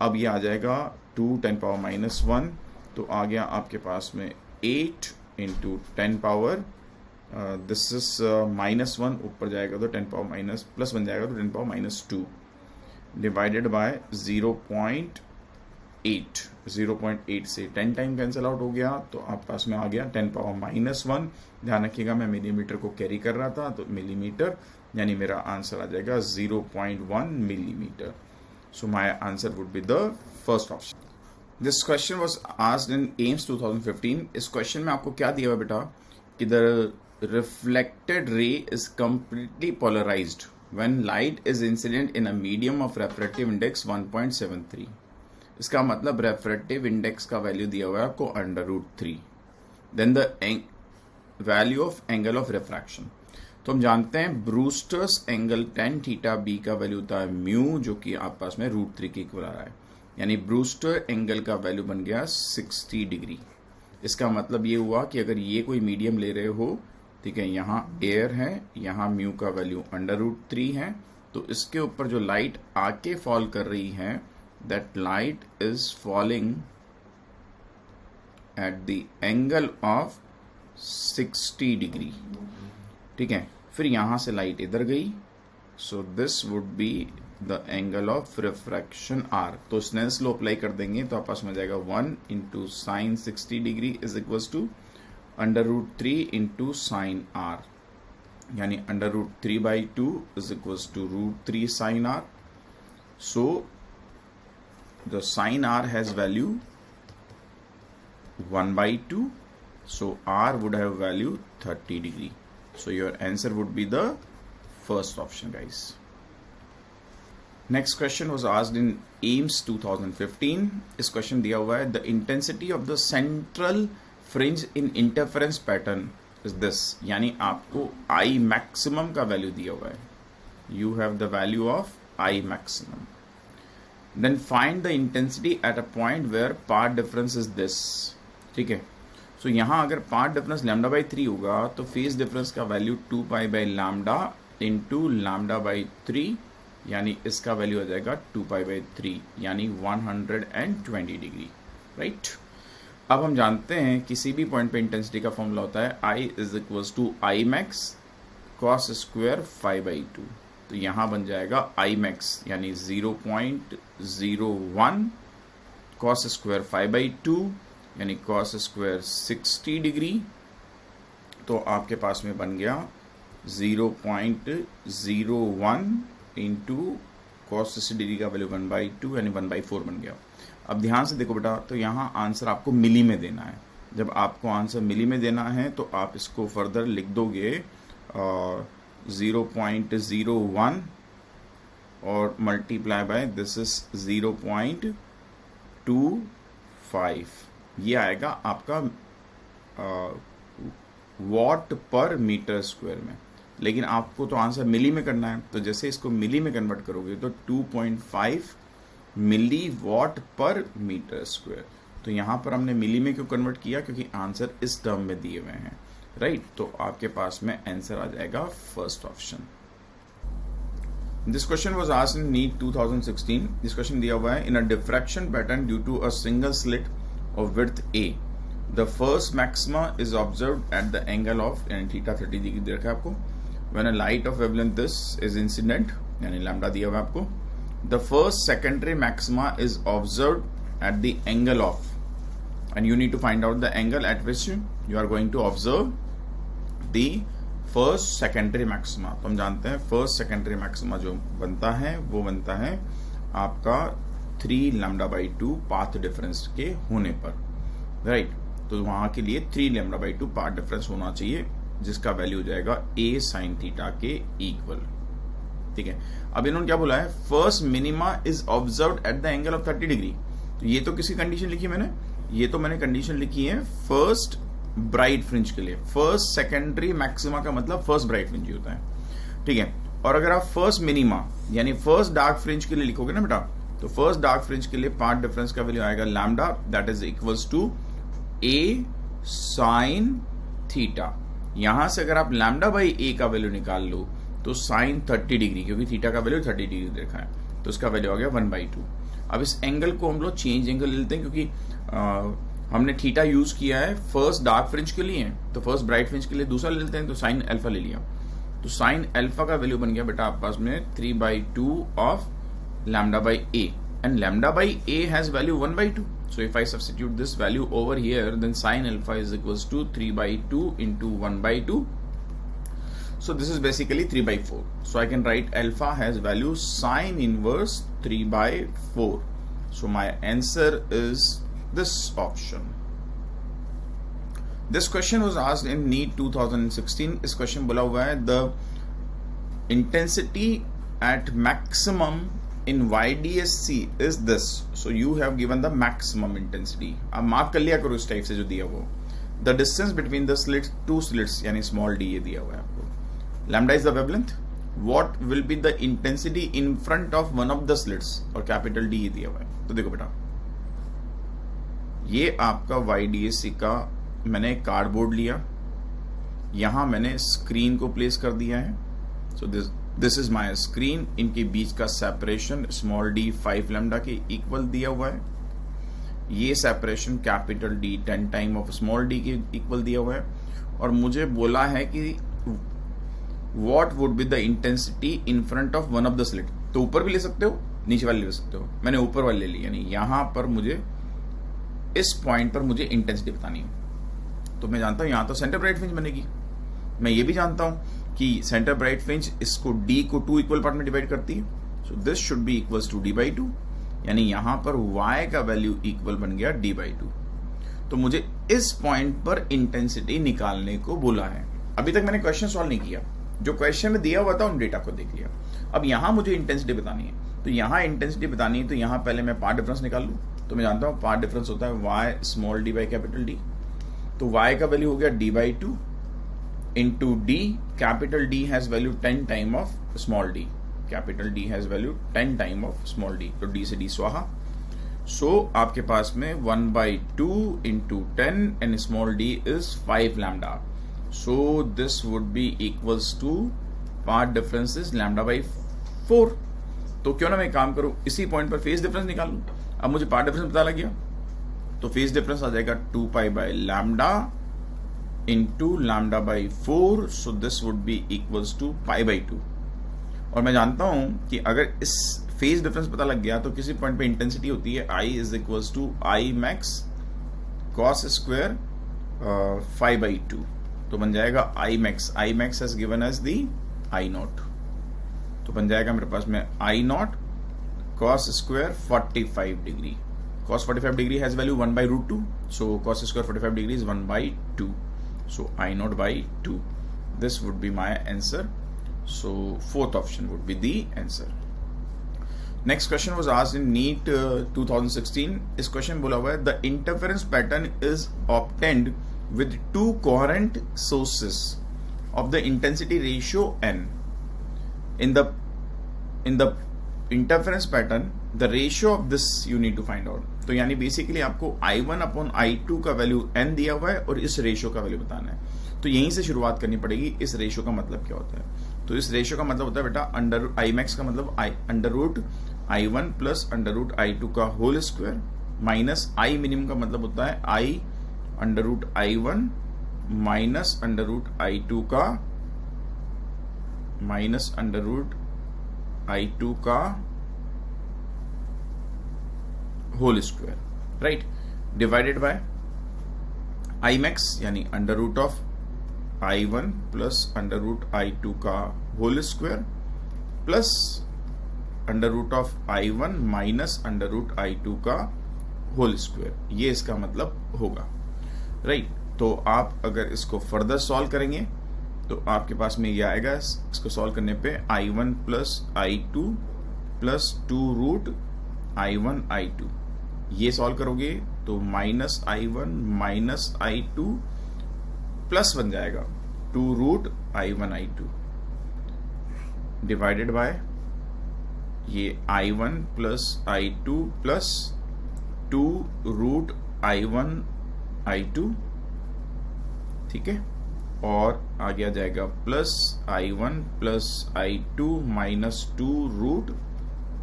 A: अब ये आ जाएगा 2 10 पावर माइनस 1, तो आ गया आपके पास में 8 into 10 power this is minus 1, ऊपर जाएगा तो 10 पावर माइनस प्लस बन जाएगा तो 10 पावर माइनस 2 डिवाइडेड बाय 0.8 0.8 से 10 टाइम कैंसिल आउट हो गया, तो आप पास में आ गया 10 पावर -1। ध्यान रखिएगा मैं मिलीमीटर को कैरी कर रहा था, तो मिलीमीटर, यानी मेरा आंसर आ जाएगा 0.1 millimetre. So my answer would be the first option. This question was asked in AIIMS 2015। इस क्वेश्चन में आपको क्या दिया हुआ बेटा कि the reflected ray is completely polarized when light is incident in a medium of refractive index 1.73। इसका मतलब refractive index का वैल्यू दिया हुआ है आपको √3। Then the value of angle of refraction, तो हम जानते हैं Brewster's angle tan theta b का वैल्यू होता है म्यू, जो कि आप पास में √3 के इक्वल आ रहा है, यानी ब्रूस्टर एंगल का वैल्यू बन गया 60 डिग्री। इसका मतलब ये हुआ कि अगर ये कोई मीडियम ले रहे हो, ठीक है, यहाँ एयर है, यहाँ म्यू का वैल्यू √3 है, तो इसके ऊपर जो लाइट आके फॉल कर रही है, that light is falling at the angle of 60 degree. ठीक है, फिर यहां से लाइट इधर गई, so this would be the angle of refraction r. तो स्नेल्स लॉ अप्लाई कर देंगे तो आपस में जाएगा 1 × sin 60 degree is equals to √3 × sin r, यानी √3/2 is equals to √3 sin r। So the sin r has value 1/2, so r would have value 30 degree। So your answer would be the first option, guys। Next question was asked in AIMS 2015। इस question दिया हुआ है, the intensity of the central fringe in interference pattern is this, यानी आपको I maximum का वैल्यू दिया हुआ है, you have the value of I maximum। Then find the intensity at a point where path difference is this। ठीक है, सो यहाँ अगर पाथ डिफरेंस λ/3 होगा तो फेज डिफरेंस का वैल्यू 2π/λ इंटू λ/3, यानी इसका वैल्यू आ जाएगा 2π/3, यानी 120 डिग्री, राइट। अब हम जानते हैं किसी भी पॉइंट पे इंटेंसिटी का फॉर्मूला होता है I = Imax cos स्क्वायर 5/2। तो यहाँ बन जाएगा Imax यानी 0.01 cos स्क्वायर 5/2, यानी cos स्क्वायर 60 डिग्री। तो आपके पास में बन गया 0.01 इंटू cos 60 डिग्री का वैल्यू 1/2, यानी 1/4 बन गया। अब ध्यान से देखो बेटा, तो यहाँ आंसर आपको मिली में देना है। जब आपको आंसर मिली में देना है तो आप इसको फर्दर लिख दोगे 0.01 और मल्टीप्लाई बाय दिस इज 0.25, ये आएगा आपका वॉट पर मीटर स्क्वायर में। लेकिन आपको तो आंसर मिली में करना है, तो जैसे इसको मिली में कन्वर्ट करोगे तो 2.5 मिली वॉट पर मीटर स्क्वायर। तो यहाँ पर हमने मिली में क्यों कन्वर्ट किया, क्योंकि आंसर इस टर्म में दिए हुए हैं, राइट। तो आपके पास में आंसर आ जाएगा first option. This question was asked in NEET 2016। This question दिया हुआ है, in a diffraction pattern due to a single slit of width a, the first maxima is observed at the angle of theta 30 degree दे रखा है आपको। When a light of wavelength this is incident, यानी lambda दिया हुआ है आपको। The first secondary maxima is observed at the angle of, and you need to find out the angle at which you are going to observe the first secondary maxima। तो हम जानते हैं first secondary maxima जो बनता है वो बनता है आपका 3λ/2 पाथ डिफरेंस के होने पर, राइट। तो वहां के लिए 3λ/2 पाथ डिफरेंस होना चाहिए, जिसका वैल्यू हो जाएगा a sin थीटा के इक्वल। ठीक है, अब इन्होंने क्या बोला है, first minima is observed at the angle of 30 degree. तो ये तो किसी कंडीशन लिखी मैंने, ये तो मैंने कंडीशन लिखी है फर्स्ट ब्राइट फ्रिंज के लिए। फर्स्ट सेकेंडरी मैक्सिमा का मतलब फर्स्ट ब्राइट फ्रिंज होता है, ठीक है। और अगर आप फर्स्ट मिनिमा यानी फर्स्ट डार्क फ्रिंज के लिए लिखोगे ना बेटा, तो फर्स्ट डार्क फ्रिंज के लिए पाथ डिफरेंस का वैल्यू आएगा lambda, that is equals to a sin theta. यहां से अगर आप λ/a का वैल्यू निकाल लो तो साइन 30 डिग्री, क्योंकि थीटा का वैल्यू 30 डिग्री देखा है, तो इसका वैल्यू आ गया 1/2। अब इस एंगल को हम लोग चेंज एंगल ले लेते हैं, क्योंकि हमने थीटा यूज किया है फर्स्ट डार्क फ्रिंज के लिए, तो फर्स्ट ब्राइट फ्रिंज के लिए दूसरा ले लेते हैं, तो साइन अल्फा ले लिया। तो साइन अल्फा का वैल्यू बन गया बेटा आप पास में 3/2 of λ/a, and lambda by a has value 1 by 2. So if I substitute this value over here, then sine alpha is equals to 3 by 2 into 1 by 2. So this is basically 3 by 4. So I can write alpha has value sine inverse 3 by 4. So my answer is this option. This question was asked in NEET 2016. इस question बोला हुआ है the intensity at maximum in YDSC is this. So you have given the maximum intensity. अब mark कर लिया करो इस type से जो दिया वो. The distance between the slits, two slits यानी small d ये दिया हुआ है आपको. Lambda is the wavelength. What will be the intensity in front of one of the slits और capital D ये दिया हुआ है. तो देखो बेटा, ये आपका YDSC का मैंने कार्डबोर्ड लिया, यहां मैंने स्क्रीन को प्लेस कर दिया है. So this is my screen. इनके बीच का सेपरेशन स्मॉल d 5 लैम्डा के इक्वल दिया हुआ है. ये separation capital D 10 time of small d के इक्वल दिया हुआ है. और मुझे बोला है कि what would be the intensity in front of one of the slit. तो ऊपर भी ले सकते हो, नीचे वाले ले सकते हो. मैंने ऊपर वाले ले ली, यानी यहां पर मुझे इस पॉइंट पर मुझे इंटेंसिटी बतानी है. तो मैं जानता हूं यहां तो सेंटर ब्राइट फ्रिंज बनेगी. मैं ये भी जानता हूं कि सेंटर ब्राइट फ्रिंज इसको d को 2 इक्वल पार्ट में डिवाइड करती है. So this should be equals to d by 2, यानी यहां पर y का वैल्यू इक्वल बन गया d बाई 2. तो मुझे इस पॉइंट पर इंटेंसिटी निकालने को बोला है. अभी तक मैंने क्वेश्चन सॉल्व नहीं किया, जो क्वेश्चन में दिया हुआ था उन डेटा को देख लिया. अब यहां मुझे इंटेंसिटी बतानी है. तो यहां इंटेंसिटी बतानी है, तो यहां पहले मैं पार्ट डिफरेंस निकाल लूं. तो मैं जानता हूं पार्ट डिफरेंस होता है y small d by capital D. तो y का वैल्यू हो गया d by 2 into d. Capital D has value 10 time of small d. Capital D has value 10 time of small d. तो d से d स्वाहा. सो आपके पास में 1 by 2 into 10 and small d is 5 lambda. So this would be equals to part difference is lambda by 4. तो क्यों ना मैं काम करूं, इसी पॉइंट पर फेज डिफरेंस निकाल लूं. अब मुझे पार्ट डिफरेंस पता लग गया, तो फेज डिफरेंस आ जाएगा 2 pi by lambda into lambda by 4. So this would be equals to pi by 2. और मैं जानता हूं कि अगर इस फेज डिफरेंस पता लग गया तो किसी पॉइंट पे इंटेंसिटी होती है I is equals to I max cos square 5 by 2. तो बन जाएगा I max. I max has given as the I not. तो बन जाएगा मेरे पास में I not cos square 45 degree. cos 45 degree has value 1 by root 2. So cos square 45 degree is 1 by 2. So I naught by 2. This would be my answer. So fourth option would be the answer. Next question was asked in NEET 2016. This question बोला हुआ है the interference pattern is obtained with two coherent sources of the intensity ratio n. In the interference pattern the ratio of this you need to find out. तो यानी basically आपको I1 upon I2 का value n दिया हुआ है और इस ratio का वैल्यू बताना है. तो यहीं से शुरुआत करनी पड़ेगी. इस रेशियो का मतलब क्या होता है? तो इस रेशियो का मतलब होता है बेटा अंडर आई मैक्स का मतलब under root I1 plus under root I2 का whole square minus I minimum का मतलब होता है I under root I1 minus under root I2 का माइनस अंडर रूट I2 का whole square, right, divided by I max यानी under root of I1 plus under root I2 का whole square plus under root of I1 minus under root I2 का whole square. ये इसका मतलब होगा, right. तो आप अगर इसको फर्दर सॉल्व करेंगे तो आपके पास में ये आएगा. इसको सॉल्व करने पे I1 plus I2 plus 2 root I1 I2 ये सॉल्व करोगे तो minus I1 minus I2 plus बन जाएगा 2 root I1 I2 divided by ये I1 plus I2 plus 2 root I1 I2, ठीक है. और आगे आ जाएगा plus I1 plus I2 minus 2 root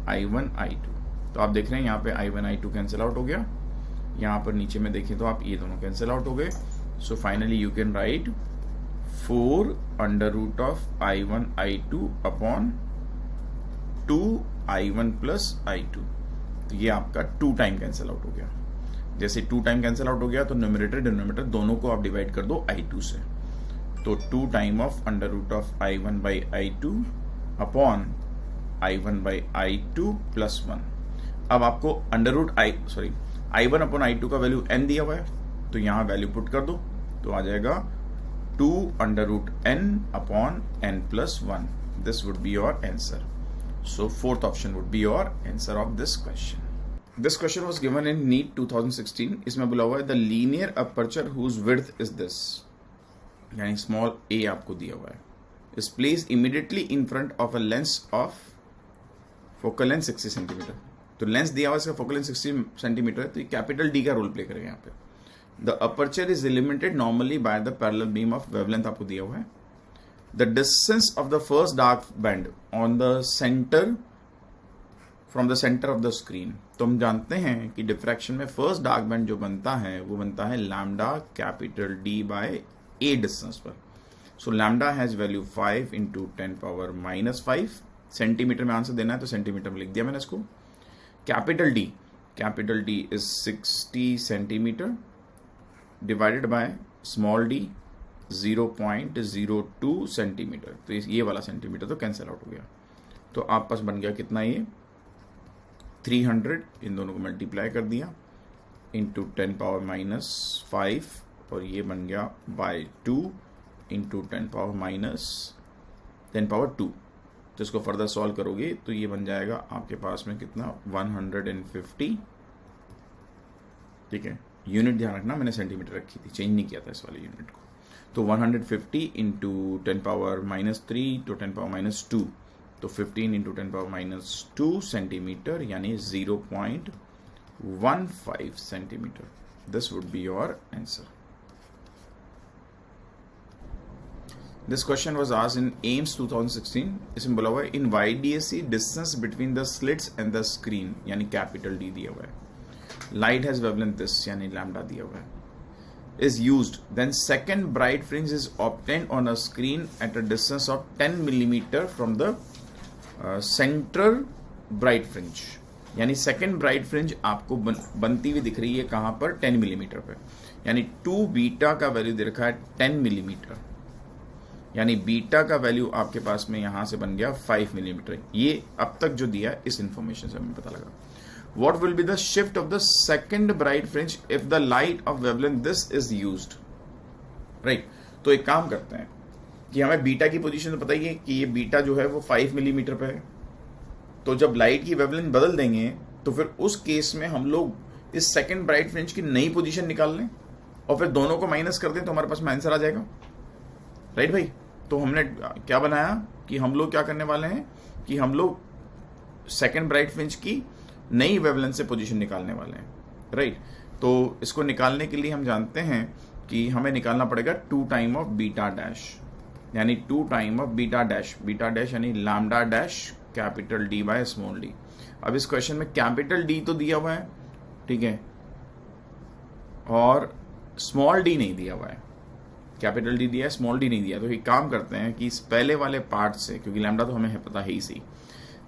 A: I1 I2. तो आप देख रहे हैं यहाँ पे I1 I2 कैंसिल आउट हो गया. यहाँ पर नीचे में देखें तो आप ये दोनों कैंसिल आउट हो गए. So finally you can write 4 under root of I1 I2 upon 2 I1 plus I2. तो ये आपका 2 टाइम कैंसिल आउट हो गया। जैसे 2 टाइम कैंसिल आउट हो गया तो न्यूमरेटर डिनोमिनेटर दोनों को आप डिवाइड कर दो i2 से, तो 2 time of under root of i1 by i2 upon i1 by i2 plus 1। अब आपको under root i1 upon i2 का वैल्यू n दिया हुआ है, तो यहां वैल्यू पुट कर दो, तो आ जाएगा 2 under root n upon n plus 1। This would be your answer. So fourth option would be your answer of this question. This question was given in NEET 2016. इसमें बोला हुआ है the linear aperture whose width is this, यानी small a आपको दिया हुआ है, is placed immediately in front of a lens of focal length 60 centimetre. तो लेंस दिया हुआ है, इसका फोकल लेंथ 60 सेंटीमीटर है, तो ये कैपिटल डी का रोल प्ले करेगा यहाँ पे। The aperture is illuminated normally by the parallel beam of wavelength आपको दिया हुआ है। The distance of the first dark band on the center from the center of the screen। तो हम जानते हैं कि डिफ्रैक्शन में फर्स्ट डार्क बैंड जो बनता है वो बनता है lambda capital D by A distance पर। So lambda has value 5 into 10⁻⁻5 centimetre में आंसर देना है, तो सेंटीमीटर में लिख दिया मैंने इसको। Capital D is 60 centimetre divided by small D 0.02 centimetre, तो ये वाला सेंटीमीटर तो कैंसिल आउट हो गया। तो आप पास बन गया कितना, ये 300, इन दोनों को मल्टीप्लाई कर दिया इंटू 10⁻⁻5 और ये बन गया बाय 2 इंटू 10⁻⁻2। तो इसको फर्दर सॉल्व करोगे तो ये बन जाएगा आपके पास में कितना 150। ठीक है, यूनिट ध्यान रखना, मैंने सेंटीमीटर रखी थी, चेंज नहीं किया था इस वाले यूनिट को। तो 150 इंटू 10⁻³ तो 10⁻², तो 15 इंटू 10⁻² सेंटीमीटर, यानी 0.15 centimetre. This would be your answer. This question was asked in AIIMS 2016। इसमें बोला हुआ है इन YDAC distance between the slits and the screen, यानी कैपिटल डी दिया हुआ है। लाइट हैज वेवलेंथ दिस, यानी लैम्डा दिया हुआ है, is used, then second bright fringe is obtained on a screen at a distance of 10 millimeter from the central bright fringe। यानी second bright fringe आपको बनती हुई दिख रही है कहां पर, 10 मिलीमीटर पे, यानी 2 बीटा का वैल्यू दे रखा है 10 मिलीमीटर, यानी बीटा का वैल्यू आपके पास में यहां से बन गया 5 मिलीमीटर। ये अब तक जो दिया इस इंफॉर्मेशन से हमें पता लगा। What will be the shift of the second bright fringe if the light of wavelength this is used? Right? तो एक काम करते हैं कि हमें बीटा की पोजीशन तो पता ही है कि ये बीटा जो है वो 5 मिलीमीटर पे है। तो जब लाइट की वेवलेंथ बदल देंगे तो फिर उस केस में हम लोग इस सेकंड ब्राइट फ्रिंज की नई पोजीशन निकाल लें और फिर दोनों को माइनस कर दें तो हमारे पास में आंसर आ जाएगा। राइट भाई? तो हमने क्या बनाया कि हम लोग क्या करने वाले हैं कि हम लोग सेकंड ब्राइट फ्रिंज की नई वेवलेंथ से पोजीशन निकालने वाले हैं। राइट? तो इसको निकालने के लिए हम जानते हैं कि हमें निकालना पड़ेगा 2 टाइम ऑफ बीटा डैश, यानी 2 टाइम ऑफ बीटा डैश यानी lambda dash capital D by small D. अब इस क्वेश्चन में कैपिटल डी तो दिया हुआ है, ठीक है, और स्मॉल डी नहीं दिया हुआ है। कैपिटल डी दिया है, स्मॉल डी नहीं दिया। तो एक काम करते हैं कि इस पहले वाले पार्ट से, क्योंकि लैम्डा तो हमें है पता है ही सही,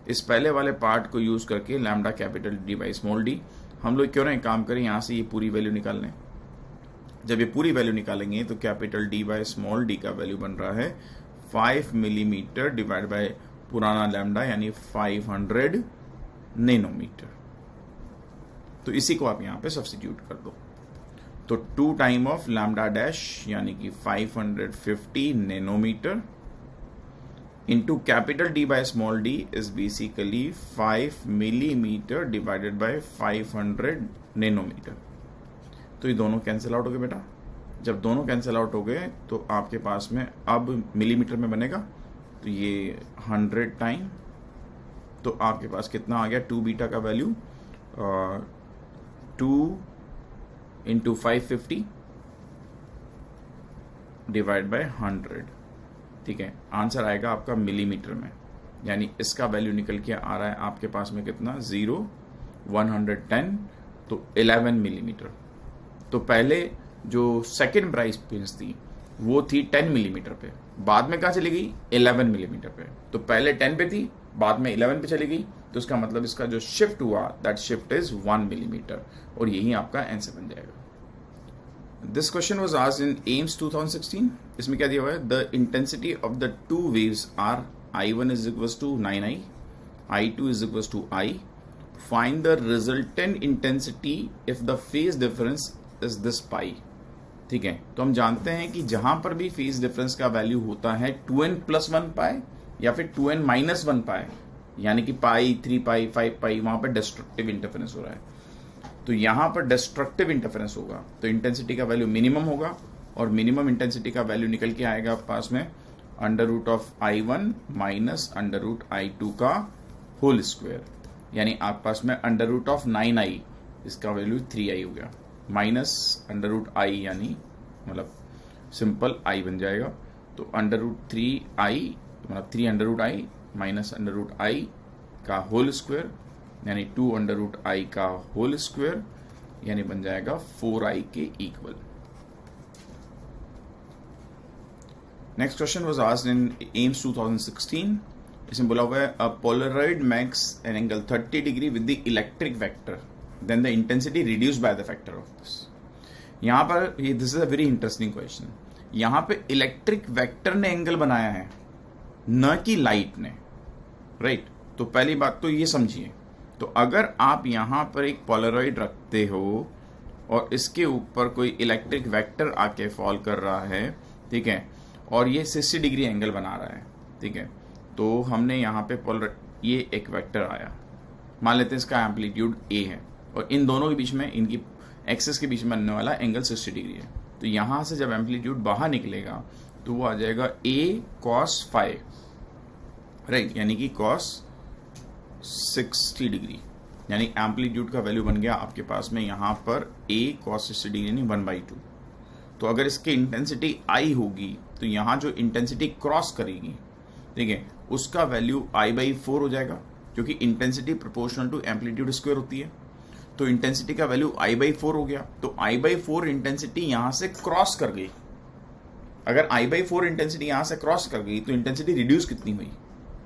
A: इस पहले वाले पार्ट को यूज करके lambda capital D by small D हम लोग क्यों ना एक काम करें, यहां से ये पूरी वैल्यू निकाल लें। जब ये पूरी वैल्यू निकालेंगे तो capital D by small D का वैल्यू बन रहा है 5 मिलीमीटर डिवाइड बाय पुराना लैम्डा यानी 500 नैनोमीटर। तो इसी को आप यहां पे सब्स्टिट्यूट कर दो। तो 2 टाइम ऑफ लैम्डा डैश यानी कि 550 nanometre into capital D by small d is basically 5 millimeter divided by 500 nanometer। तो ये दोनों कैंसिल आउट हो गए बेटा। जब दोनों कैंसिल आउट हो गए तो आपके पास में अब मिलीमीटर में बनेगा, तो ये 100 टाइम, तो आपके पास कितना आ गया 2 बीटा का वैल्यू 2 इंटू 550 डिवाइड बाय 100। ठीक है, आंसर आएगा आपका मिलीमीटर में, यानी इसका वैल्यू निकल के आ रहा है आपके पास में कितना 110, तो 11 मिलीमीटर। तो पहले जो सेकेंड ब्राइट फ्रिंज थी वो थी 10 मिलीमीटर पे, बाद में कहाँ चली गई 11 मिलीमीटर पे, तो पहले 10 पे थी, बाद में 11 पे चली गई, तो इसका मतलब इसका जो शिफ्ट हुआ दैट शिफ्ट इज 1 मिलीमीटर, और यही आपका आंसर बन जाएगा। This question was asked in AIIMS 2016। इसमें क्या दिया हुआ है, the intensity of the two waves are I1 is equals to 9I, I2 is equals to I, find the resultant intensity if the phase difference is this pi. ठीक है, तो हम जानते हैं कि जहां पर भी फेज डिफरेंस का वैल्यू होता है 2n+1 पाई या फिर 2n-1 पाई, यानी कि पाई, 3 पाई, 5 पाई, वहां पर डिस्ट्रक्टिव इंटरफेरेंस हो रहा है। तो यहां पर डिस्ट्रक्टिव इंटरफेरेंस होगा तो इंटेंसिटी का वैल्यू मिनिमम होगा, और मिनिमम इंटेंसिटी का वैल्यू निकल के आएगा पास में √I1 माइनस √I2 का होल स्क्वायर, यानी आप पास में √9I, इसका वैल्यू 3I हो गया, माइनस √I, यानी मतलब सिंपल I बन जाएगा, तो √3I मतलब 3 माइनस √I का होल स्क्वायर, यानी 2 √I का होल स्क्वायर, यानी बन जाएगा 4I के equal. Next question was asked in AIIMS 2016। इसमें बोला हुआ है a polaroid makes an angle 30 degree with the electric vector, then the intensity reduced by the factor of this. यहां पर this is a very interesting question. यहां पे electric vector ने angle बनाया है, न कि लाइट ने, राइट। तो पहली बात तो ये समझिए, तो अगर आप यहां पर एक पोलराइड रखते हो और इसके ऊपर कोई इलेक्ट्रिक वेक्टर आके फॉल कर रहा है, ठीक है, और ये 60 डिग्री एंगल बना रहा है, ठीक है, तो हमने यहाँ पे ये एक वेक्टर आया, मान लेते हैं इसका एम्पलीट्यूड a है, और इन दोनों के बीच में, इनकी एक्सिस के बीच में बनने वाला एंगल 60 डिग्री है। तो यहाँ से जब एम्पलीट्यूड बाहर निकलेगा तो वो आ जाएगा a cos phi, राइट, यानी कि cos 60 डिग्री, यानी एम्पलीट्यूड का वैल्यू बन गया आपके पास में यहाँ पर a cos 60 डिग्री, यानी 1/2। तो अगर इसकी इंटेंसिटी I होगी तो यहाँ जो इंटेंसिटी क्रॉस करेगी, ठीक है, उसका वैल्यू I/4 हो जाएगा, क्योंकि intensity proportional to amplitude square होती है। तो इंटेंसिटी का वैल्यू I/4 हो गया, तो I/4 इंटेंसिटी यहां से क्रॉस कर गई। अगर I/4 इंटेंसिटी यहां से क्रॉस कर गई तो इंटेंसिटी रिड्यूस कितनी हुई,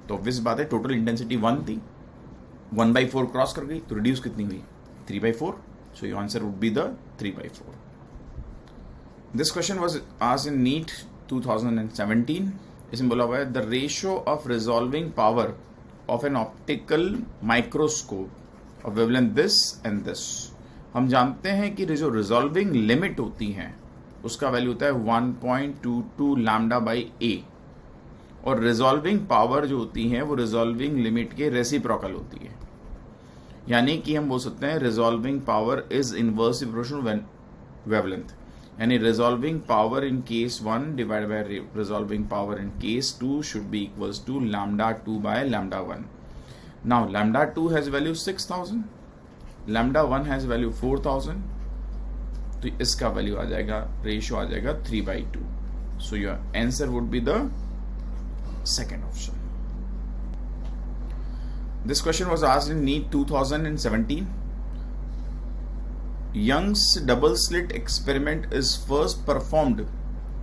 A: तो ऑब्वियस बात है टोटल इंटेंसिटी 1 थी, 1/4 क्रॉस कर गई तो रिड्यूस कितनी हुई 3/4। So your answer would be the 3/4। This question was asked in NEET 2017। इसमें बोला हुआ है the ratio of resolving power of an optical microscope of wavelength this and this. हम जानते हैं कि जो रिजॉल्विंग लिमिट होती है उसका वैल्यू होता है 1.22 λ/a, और रिजॉल्विंग पावर जो होती है वो रिजॉल्विंग लिमिट के रेसिप्रोकल होती है, यानी कि हम बोल सकते हैं resolving power is inversely proportional wavelength, यानी resolving power in case 1 divide by resolving power in case 2 should be equals to λ2/λ1। Now λ2 has value 6000, λ1 has value 4000, तो इसका वैल्यू आ जाएगा, रेशियो आ जाएगा 3/2। So your answer would be the second option. This question was asked in NEET 2017। Young's double slit experiment is first performed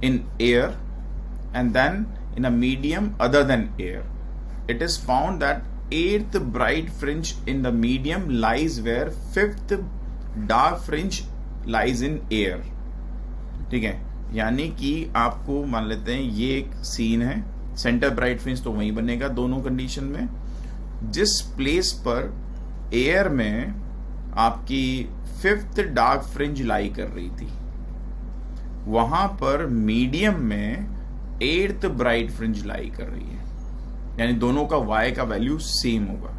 A: in air and then in a medium other than air. It is found that 8th bright fringe in the medium lies where 5th dark fringe lies in air. ठीक है, यानी कि आपको मान लेते हैं ये एक सीन है, सेंटर ब्राइट फ्रिंज तो वहीं बनेगा दोनों कंडीशन में। जिस प्लेस पर एयर में आपकी 5th डार्क फ्रिंज लाई कर रही थी, वहां पर मीडियम में 8th ब्राइट फ्रिंज लाई कर रही है, यानी दोनों का y का वैल्यू सेम होगा।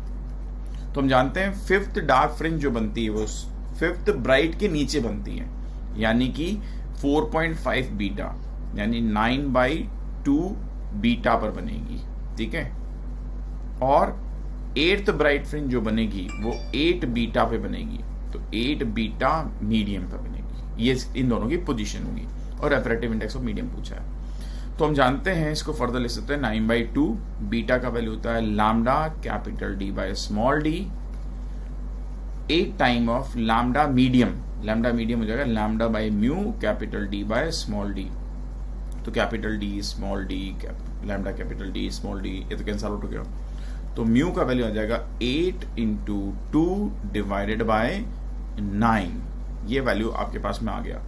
A: तो हम जानते हैं 5th डार्क फ्रिंज जो बनती है वो 5th ब्राइट के नीचे बनती है, यानी कि 4.5 बीटा, यानी 9/2 बीटा पर बनेगी, ठीक है, और 8th ब्राइट फ्रिंज जो बनेगी वो 8 बीटा पे बनेगी, तो 8 बीटा मीडियम पे बनेगी। ये इन दोनों की पोजीशन होगी, और रेफ्रेक्टिव इंडेक्स ऑफ मीडियम पूछा है। तो हम जानते हैं, इसको फर्दर लिख सकते हैं 9/2, बीटा का वैल्यू होता है lambda capital D by small d, 8 time of lambda medium हो जाएगा lambda by mu capital D by small d, तो capital D small D lambda capital D small D, ये तो कैंसल आउट हो गया। तो म्यू का वैल्यू आ जाएगा 8 इंटू 2 डिवाइडेड बाय 9, ये वैल्यू आपके पास में आ गया,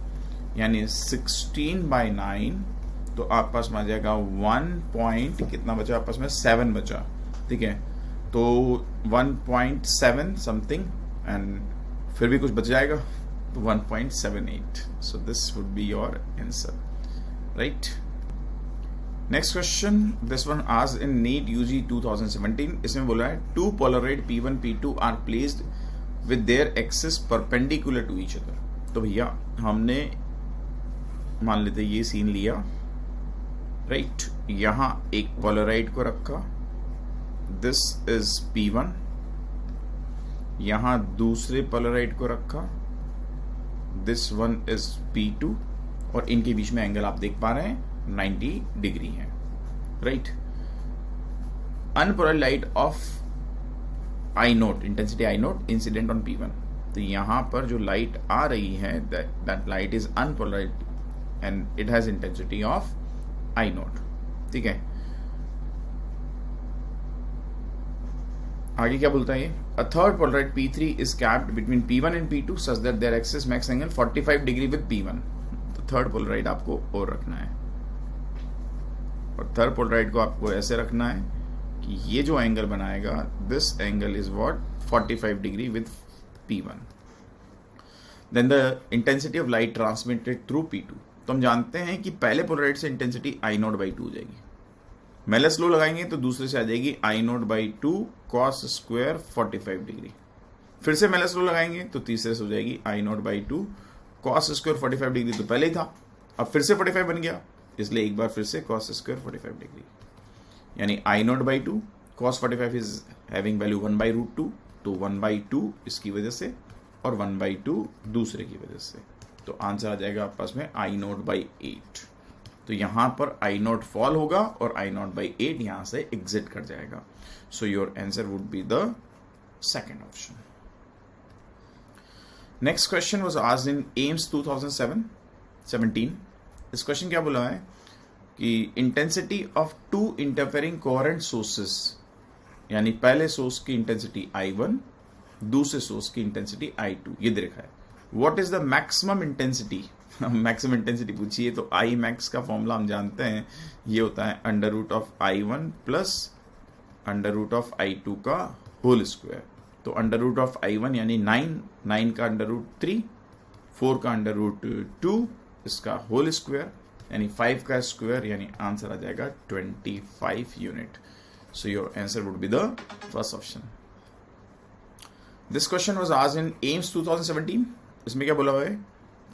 A: यानी 16/9। तो आप पास में आ जाएगा 1 पॉइंट कितना बचा आप पास में 7 बचा, ठीक है। तो 1.7 समथिंग एंड फिर भी कुछ बच जाएगा, तो 1.78। So this would be your answer, right. Next question, this one आज इन नीट यूजी 2017। इसमें बोला है 2 polaroid P1 P2 are placed with their axis perpendicular to each other. तो भैया हमने मान लेते ये सीन लिया, राइट। यहां एक पोलराइड को रखा, दिस इज P1, यहां दूसरे पोलराइड को रखा, दिस वन इज P2, और इनके बीच में एंगल आप देख पा रहे हैं 90 डिग्री है, right. Unpolarized light of I naught, intensity I naught incident on P1। तो यहां पर जो लाइट आ रही है that light is unpolarized and it has intensity of I naught, ठीक है। आगे क्या बोलता है ये, a third polaroid P3 is kept between P1 and P2 such that their axis makes angle 45 degree with P1। तो थर्ड पोलराइड आपको और रखना है, और थर्ड पोलराइड को आपको ऐसे रखना है कि ये जो एंगल बनाएगा this angle is what 45 degree with P1। Then the intensity of light transmitted through P2। तो हम जानते हैं कि पहले पोलराइड से इंटेंसिटी I नोट बाई 2 हो जाएगी, मेलस लो लगाएंगे तो दूसरे से आ जाएगी I note by 2 cos square 45 degree, फिर से मेलस लो लगाएंगे तो तीसरे से हो जाएगी I note by 2 cos square 45 degree, तो पहले ही था, अब फिर से 45 बन गया, इसलिए एक बार फिर से कॉस स्क्वायर 45 डिग्री, यानी I note by 2 cos 45 is having value 1/√2, तो 1/2 इसकी वजह से और 1/2 दूसरे की वजह से, तो आंसर आ जाएगा आप पास में I नोट बाई 8। तो यहां पर I नोट फॉल होगा और I नोट बाई 8 यहां से एग्जिट कर जाएगा। So your answer would be the second option. Next question was asked in AIIMS 2017। इस क्वेश्चन क्या बोला है कि intensity of 2 interfering coherent sources, यानी पहले सोर्स की इंटेंसिटी I1, दूसरे सोर्स की इंटेंसिटी I2, ये दे रखा है। What is the maximum intensity, maximum intensity पूछिए तो I मैक्स का फॉर्मूला हम जानते हैं, ये होता है √I1 प्लस √I2 का होल स्क्वायर। तो √I1 यानी 9 का √3, 4 का √2, इसका होल स्क्वायर यानी 5 का स्क्वायर, यानी आंसर आ जाएगा 25 unit. So your answer would be the first option. This question was asked in AIIMS 2017। इसमें क्या बोला हुआ है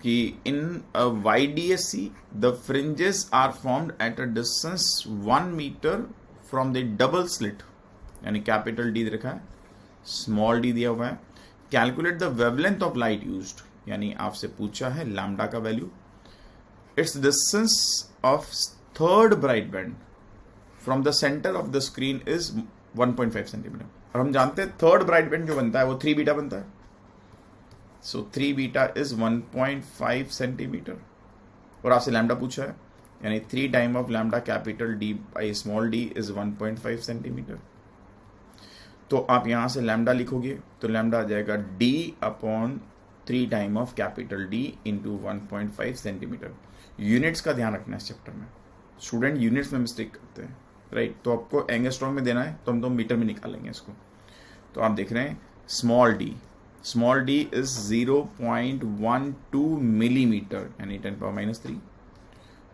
A: कि in YDSC the fringes are formed at a distance 1 metre from the double slit, यानी कैपिटल D रखा है, स्मॉल d दिया हुआ है। Calculate the wavelength of light used, यानी आपसे पूछा है लैम्डा का value. It's distance of third bright banned from the centre of the screen is 1.5 centimetre. और हम जानते हैं थर्ड ब्राइट बैंड जो बनता है वो 3 बीटा बनता है, सो 3 बीटा इज 1.5 सेंटीमीटर। और आपसे लैम्डा पूछा है, यानी 3 time of lambda capital D by small d is 1.5 centimetre. तो आप यहां से लैम्डा लिखोगे तो लैम्डा आ जाएगा D upon 3 time of capital D into 1.5 centimetre. Units का ध्यान रखना है इस चैप्टर में, स्टूडेंट यूनिट्स में मिस्टेक करते हैं, राइट। तो आपको एंगस्ट्रॉम में देना है तो हम तो मीटर में निकालेंगे इसको। तो आप देख रहे हैं स्मॉल d इज 0.12 मिलीमीटर यानी 10⁻³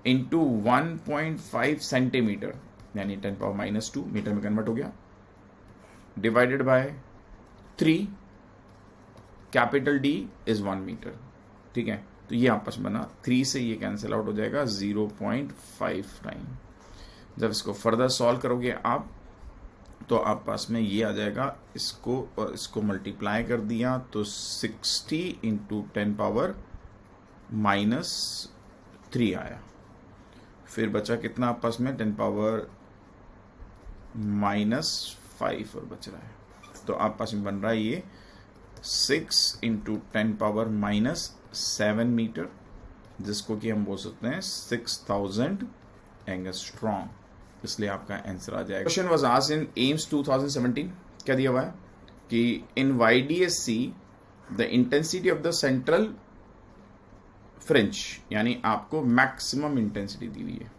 A: इंटू 1.5 सेंटीमीटर यानी 10⁻², मीटर में कन्वर्ट हो गया, divided by 3, capital D is 1 metre, ठीक है। तो ये आपस में बना, 3 से ये कैंसिल आउट हो जाएगा 0.5। जब इसको फर्दर सॉल्व करोगे आप तो आप पास में ये आ जाएगा, इसको और इसको मल्टीप्लाई कर दिया तो 60 इंटू 10⁻³ आया। फिर बचा कितना आपस में 10⁻⁻5 और बच रहा है, तो आप पास में बन रहा है ये 6 इंटू 10⁻⁻7 मीटर, जिसको कि हम बोल सकते हैं 6000 एंगस्ट्रॉम, इसलिए आपका आंसर आ जाएगा। Question was asked in AIIMS 2017, क्या दिया हुआ है कि in YDSC the intensity of the central fringe, यानी आपको मैक्सिमम इंटेंसिटी दी हुई है।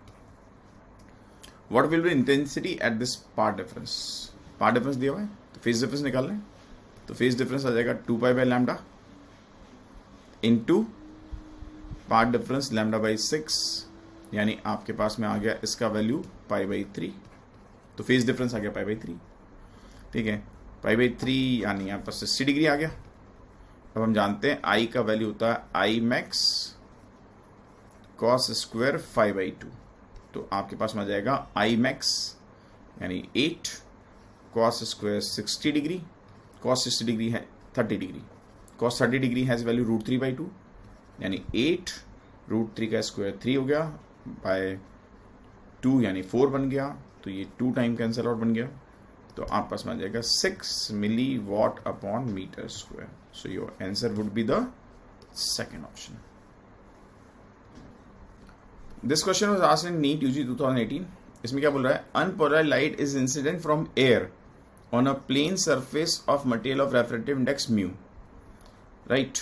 A: What will B intensity at this path difference, path difference दिया हुआ है, तो फेज डिफरेंस निकालना है, तो फेज डिफरेंस आ जाएगा 2 pi by lambda into path difference lambda by 6, यानी आपके पास में आ गया इसका वैल्यू पाई बाई 3, तो फेज डिफरेंस आ गया पाई बाई 3, ठीक है, पाई बाई 3 यानी यहाँ पर 60 डिग्री आ गया। अब हम जानते हैं आई का वैल्यू होता है आई मैक्स कॉस स्क्वायर 5/2, तो आपके पास में आ जाएगा आई मैक्स यानी 8 cos square 60 degree, cos 60 degree है 30 degree, cos 30 degree has value √3/2, यानी 8 √3 का स्क्वायर 3 हो गया बाय 2 यानी 4 बन गया, तो ये 2 टाइम कैंसिल आउट बन गया, तो आप पास में आ जाएगा 6 milli watt upon metre square. So your answer would be the second option. This question was asked in NEET UG 2018। इसमें क्या बोल रहा है, unpolarised light is incident from air on a plane surface of material of refractive index mu, right,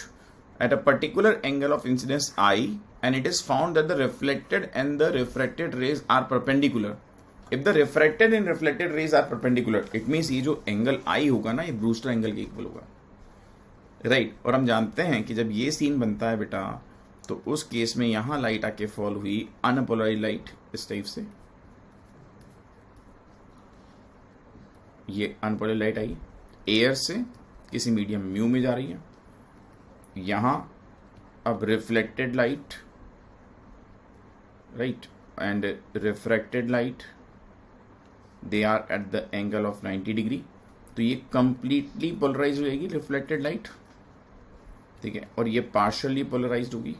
A: at a particular angle of incidence I, and it is found that the reflected and the refracted rays are perpendicular. If the refracted and reflected rays are perpendicular, it means ये जो angle I होगा ना, ये Brewster angle के equal होगा, right. और हम जानते हैं कि जब ये सीन बनता है बेटा, तो उस केस में यहां लाइट आके फॉल हुई, अनपोलराइज्ड लाइट इस टाइप से, ये अनपोलराइज्ड लाइट आई एयर से किसी मीडियम म्यू में जा रही है, यहां अब reflected light, right, and refracted light, they are at the angle of 90 degree, तो ये कंप्लीटली पोलराइज हो जाएगी रिफ्लेक्टेड लाइट, ठीक है, और ये पार्शियली पोलराइज्ड होगी,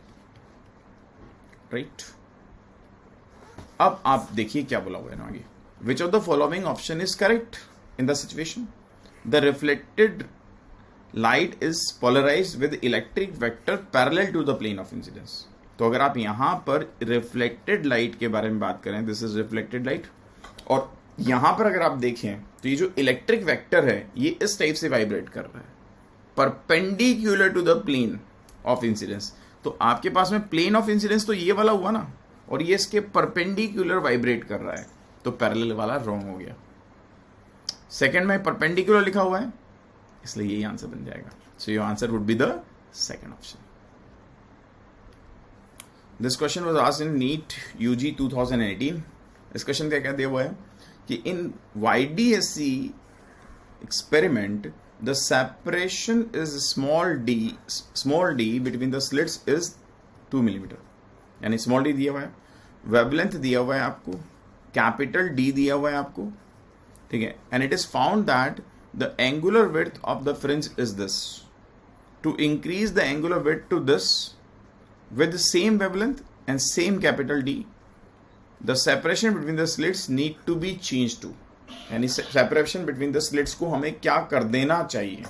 A: राइट। अब आप देखिए क्या बोला हुआ है ना आगे, which of the following option is correct in the situation, the reflected light is polarized with electric vector parallel to the plane of incidence. तो अगर आप यहां पर रिफ्लेक्टेड लाइट के बारे में बात करें, दिस इज रिफ्लेक्टेड लाइट, और यहां पर अगर आप देखें तो ये जो इलेक्ट्रिक वेक्टर है ये इस टाइप से वाइब्रेट कर रहा है perpendicular to the plane of incidence. तो आपके पास में प्लेन ऑफ इंसिडेंस तो ये वाला हुआ ना, और ये इसके परपेंडिकुलर वाइब्रेट कर रहा है, तो पैरेलल वाला रॉन्ग हो गया। सेकंड में परपेंडिकुलर लिखा हुआ है, इसलिए यही आंसर बन जाएगा। So your answer would be the second option. This question was asked in NEET UG 2018। इस क्वेश्चन का क्या दिया हुआ है कि in YDSC experiment the separation is small d between the slits is 2 millimetre, यानी स्मॉल डी दिया हुआ है, वेवलेंथ दिया हुआ है आपको, कैपिटल D दिया हुआ है आपको, ठीक है, and it is found that the angular width of the fringe is this. To increase the angular width to this with the same wavelength and same capital D, the separation between the slits need to be changed to. यानी separation between the slits को हमें क्या कर देना चाहिए,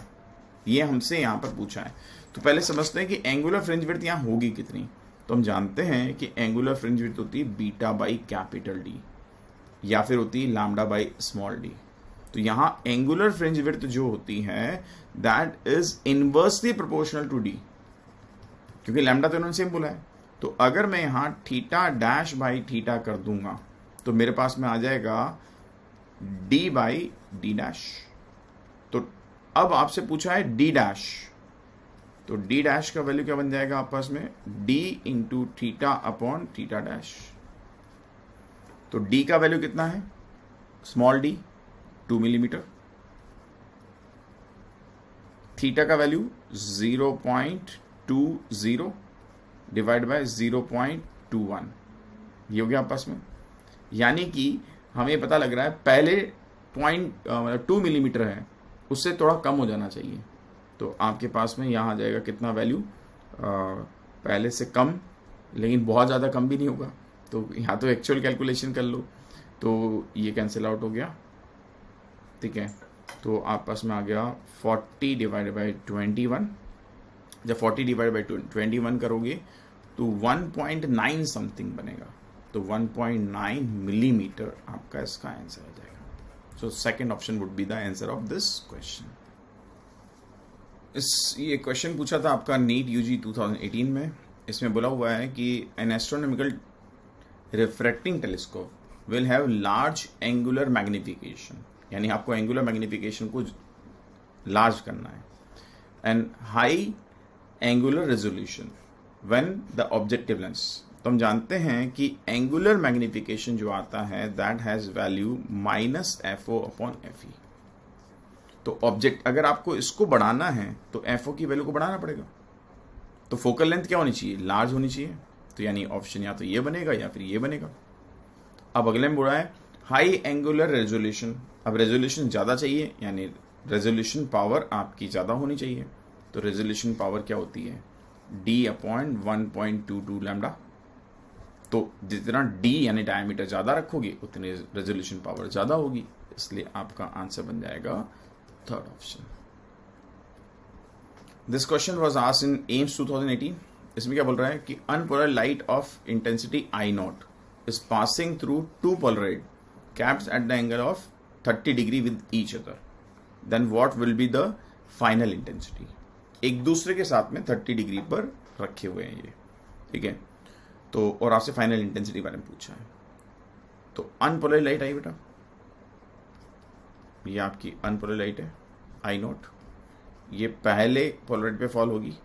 A: ये हमसे यहाँ पर पूछा है। तो पहले समझते हैं कि एंगुलर फ्रिंज विड्थ यहाँ होगी कितनी। तो हम जानते हैं कि एंगुलर फ्रिंज विड्थ होती है बीटा बाई कैपिटल D, या फिर होती है लैम्डा बाई स्मॉल d। तो यहां एंगुलर फ्रिंज विड्थ जो होती है that is inversely proportional to d, क्योंकि लैम्डा तो उन्होंने सेम बोला है। तो अगर मैं यहां थीटा डैश बाई थीटा कर दूंगा तो मेरे पास में आ जाएगा डी बाई डी डैश। तो अब आपसे पूछा है डी डैश, तो डी डैश का वैल्यू क्या बन जाएगा आपस में, D into theta upon theta dash. तो डी का वैल्यू कितना है, स्मॉल डी 2 मिलीमीटर, थीटा का वैल्यू 0.20 डिवाइड बाय 0.21, ये हो गया आपस में। यानी कि हमें पता लग रहा है पहले 2 मिलीमीटर है, उससे थोड़ा कम हो जाना चाहिए। तो आपके पास में यहाँ आ जाएगा कितना वैल्यू, पहले से कम, लेकिन बहुत ज़्यादा कम भी नहीं होगा। तो यहाँ तो एक्चुअल कैलकुलेशन कर लो, तो ये कैंसिल आउट हो गया, ठीक है। तो आपस में आ गया 40 डिवाइड बाई 21। जब 40 डिवाइड बाई 21 करोगे तो 1.9 समथिंग बनेगा, तो 1.9 मिलीमीटर आपका इसका आंसर आ जाएगा। So second option would be the answer of this question. ये क्वेश्चन पूछा था आपका नीट यूजी 2018 में। इसमें बोला हुआ है कि N astronomical refracting telescope will have large angular magnification, यानी आपको एंगुलर मैग्निफिकेशन को लार्ज करना है, and high angular resolution when the objective lens. तो हम जानते हैं कि एंगुलर मैग्निफिकेशन जो आता है दैट हैज वैल्यू -FO/FE। तो ऑब्जेक्ट अगर आपको इसको बढ़ाना है तो FO की वैल्यू को बढ़ाना पड़ेगा, तो फोकल लेंथ क्या होनी चाहिए, लार्ज होनी चाहिए। तो यानी ऑप्शन या तो ये बनेगा या फिर ये बनेगा। अब अगले में बोला है हाई एंगुलर रेजोल्यूशन। अब रेजोल्यूशन ज़्यादा चाहिए, यानी रेजोल्यूशन पावर आपकी ज़्यादा होनी चाहिए। तो रेजोल्यूशन पावर क्या होती है, D/1.22 लैम्डा। तो जितना D यानी डायमीटर ज़्यादा रखोगे उतनी रेजोल्यूशन पावर ज़्यादा होगी, इसलिए आपका आंसर बन जाएगा third option. This question was asked in AIIMS 2018। इसमें क्या बोल रहा है कि unpolar light of intensity I0 is passing through two polaroid capped at the angle of 30 degree with each other. Then what will be the final intensity? एक दूसरे के साथ में 30 डिग्री पर रखे हुए हैं ये, ठीक है। तो और आपसे फाइनल इंटेंसिटी बारे में पूछा है। तो अनपोलर लाइट आई बेटा, ये आपकी अनपोलर लाइट है I0, ये पहले पोलराइड पे फॉल होगी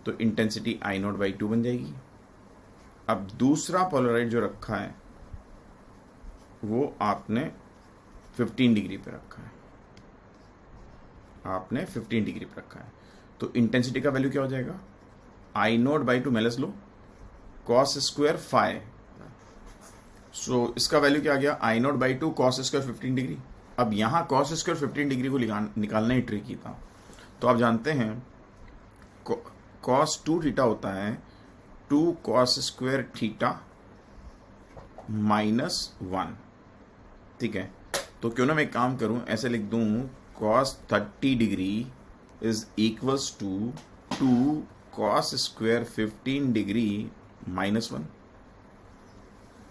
A: तो इंटेंसिटी I0/2 बन जाएगी। अब दूसरा पोलराइड जो रखा है वो आपने 15 डिग्री पे रखा है, आपने 15 डिग्री पे रखा है, तो इंटेंसिटी का वैल्यू क्या हो जाएगा, I0/2 minus low cos square phi. सो इसका वैल्यू क्या आ गया, I0/2 cos स्क्वायर 15 डिग्री। अब यहाँ cos स्क्वायर 15 डिग्री को निकालना ही ट्रिकी था। तो आप जानते हैं cos 2 थीटा होता है 2 cos स्क्वायर थीटा -1, ठीक है। तो क्यों ना मैं एक काम करूं, ऐसे लिख दूं cos 30 degree is equals to 2 cos square 15 degree -1।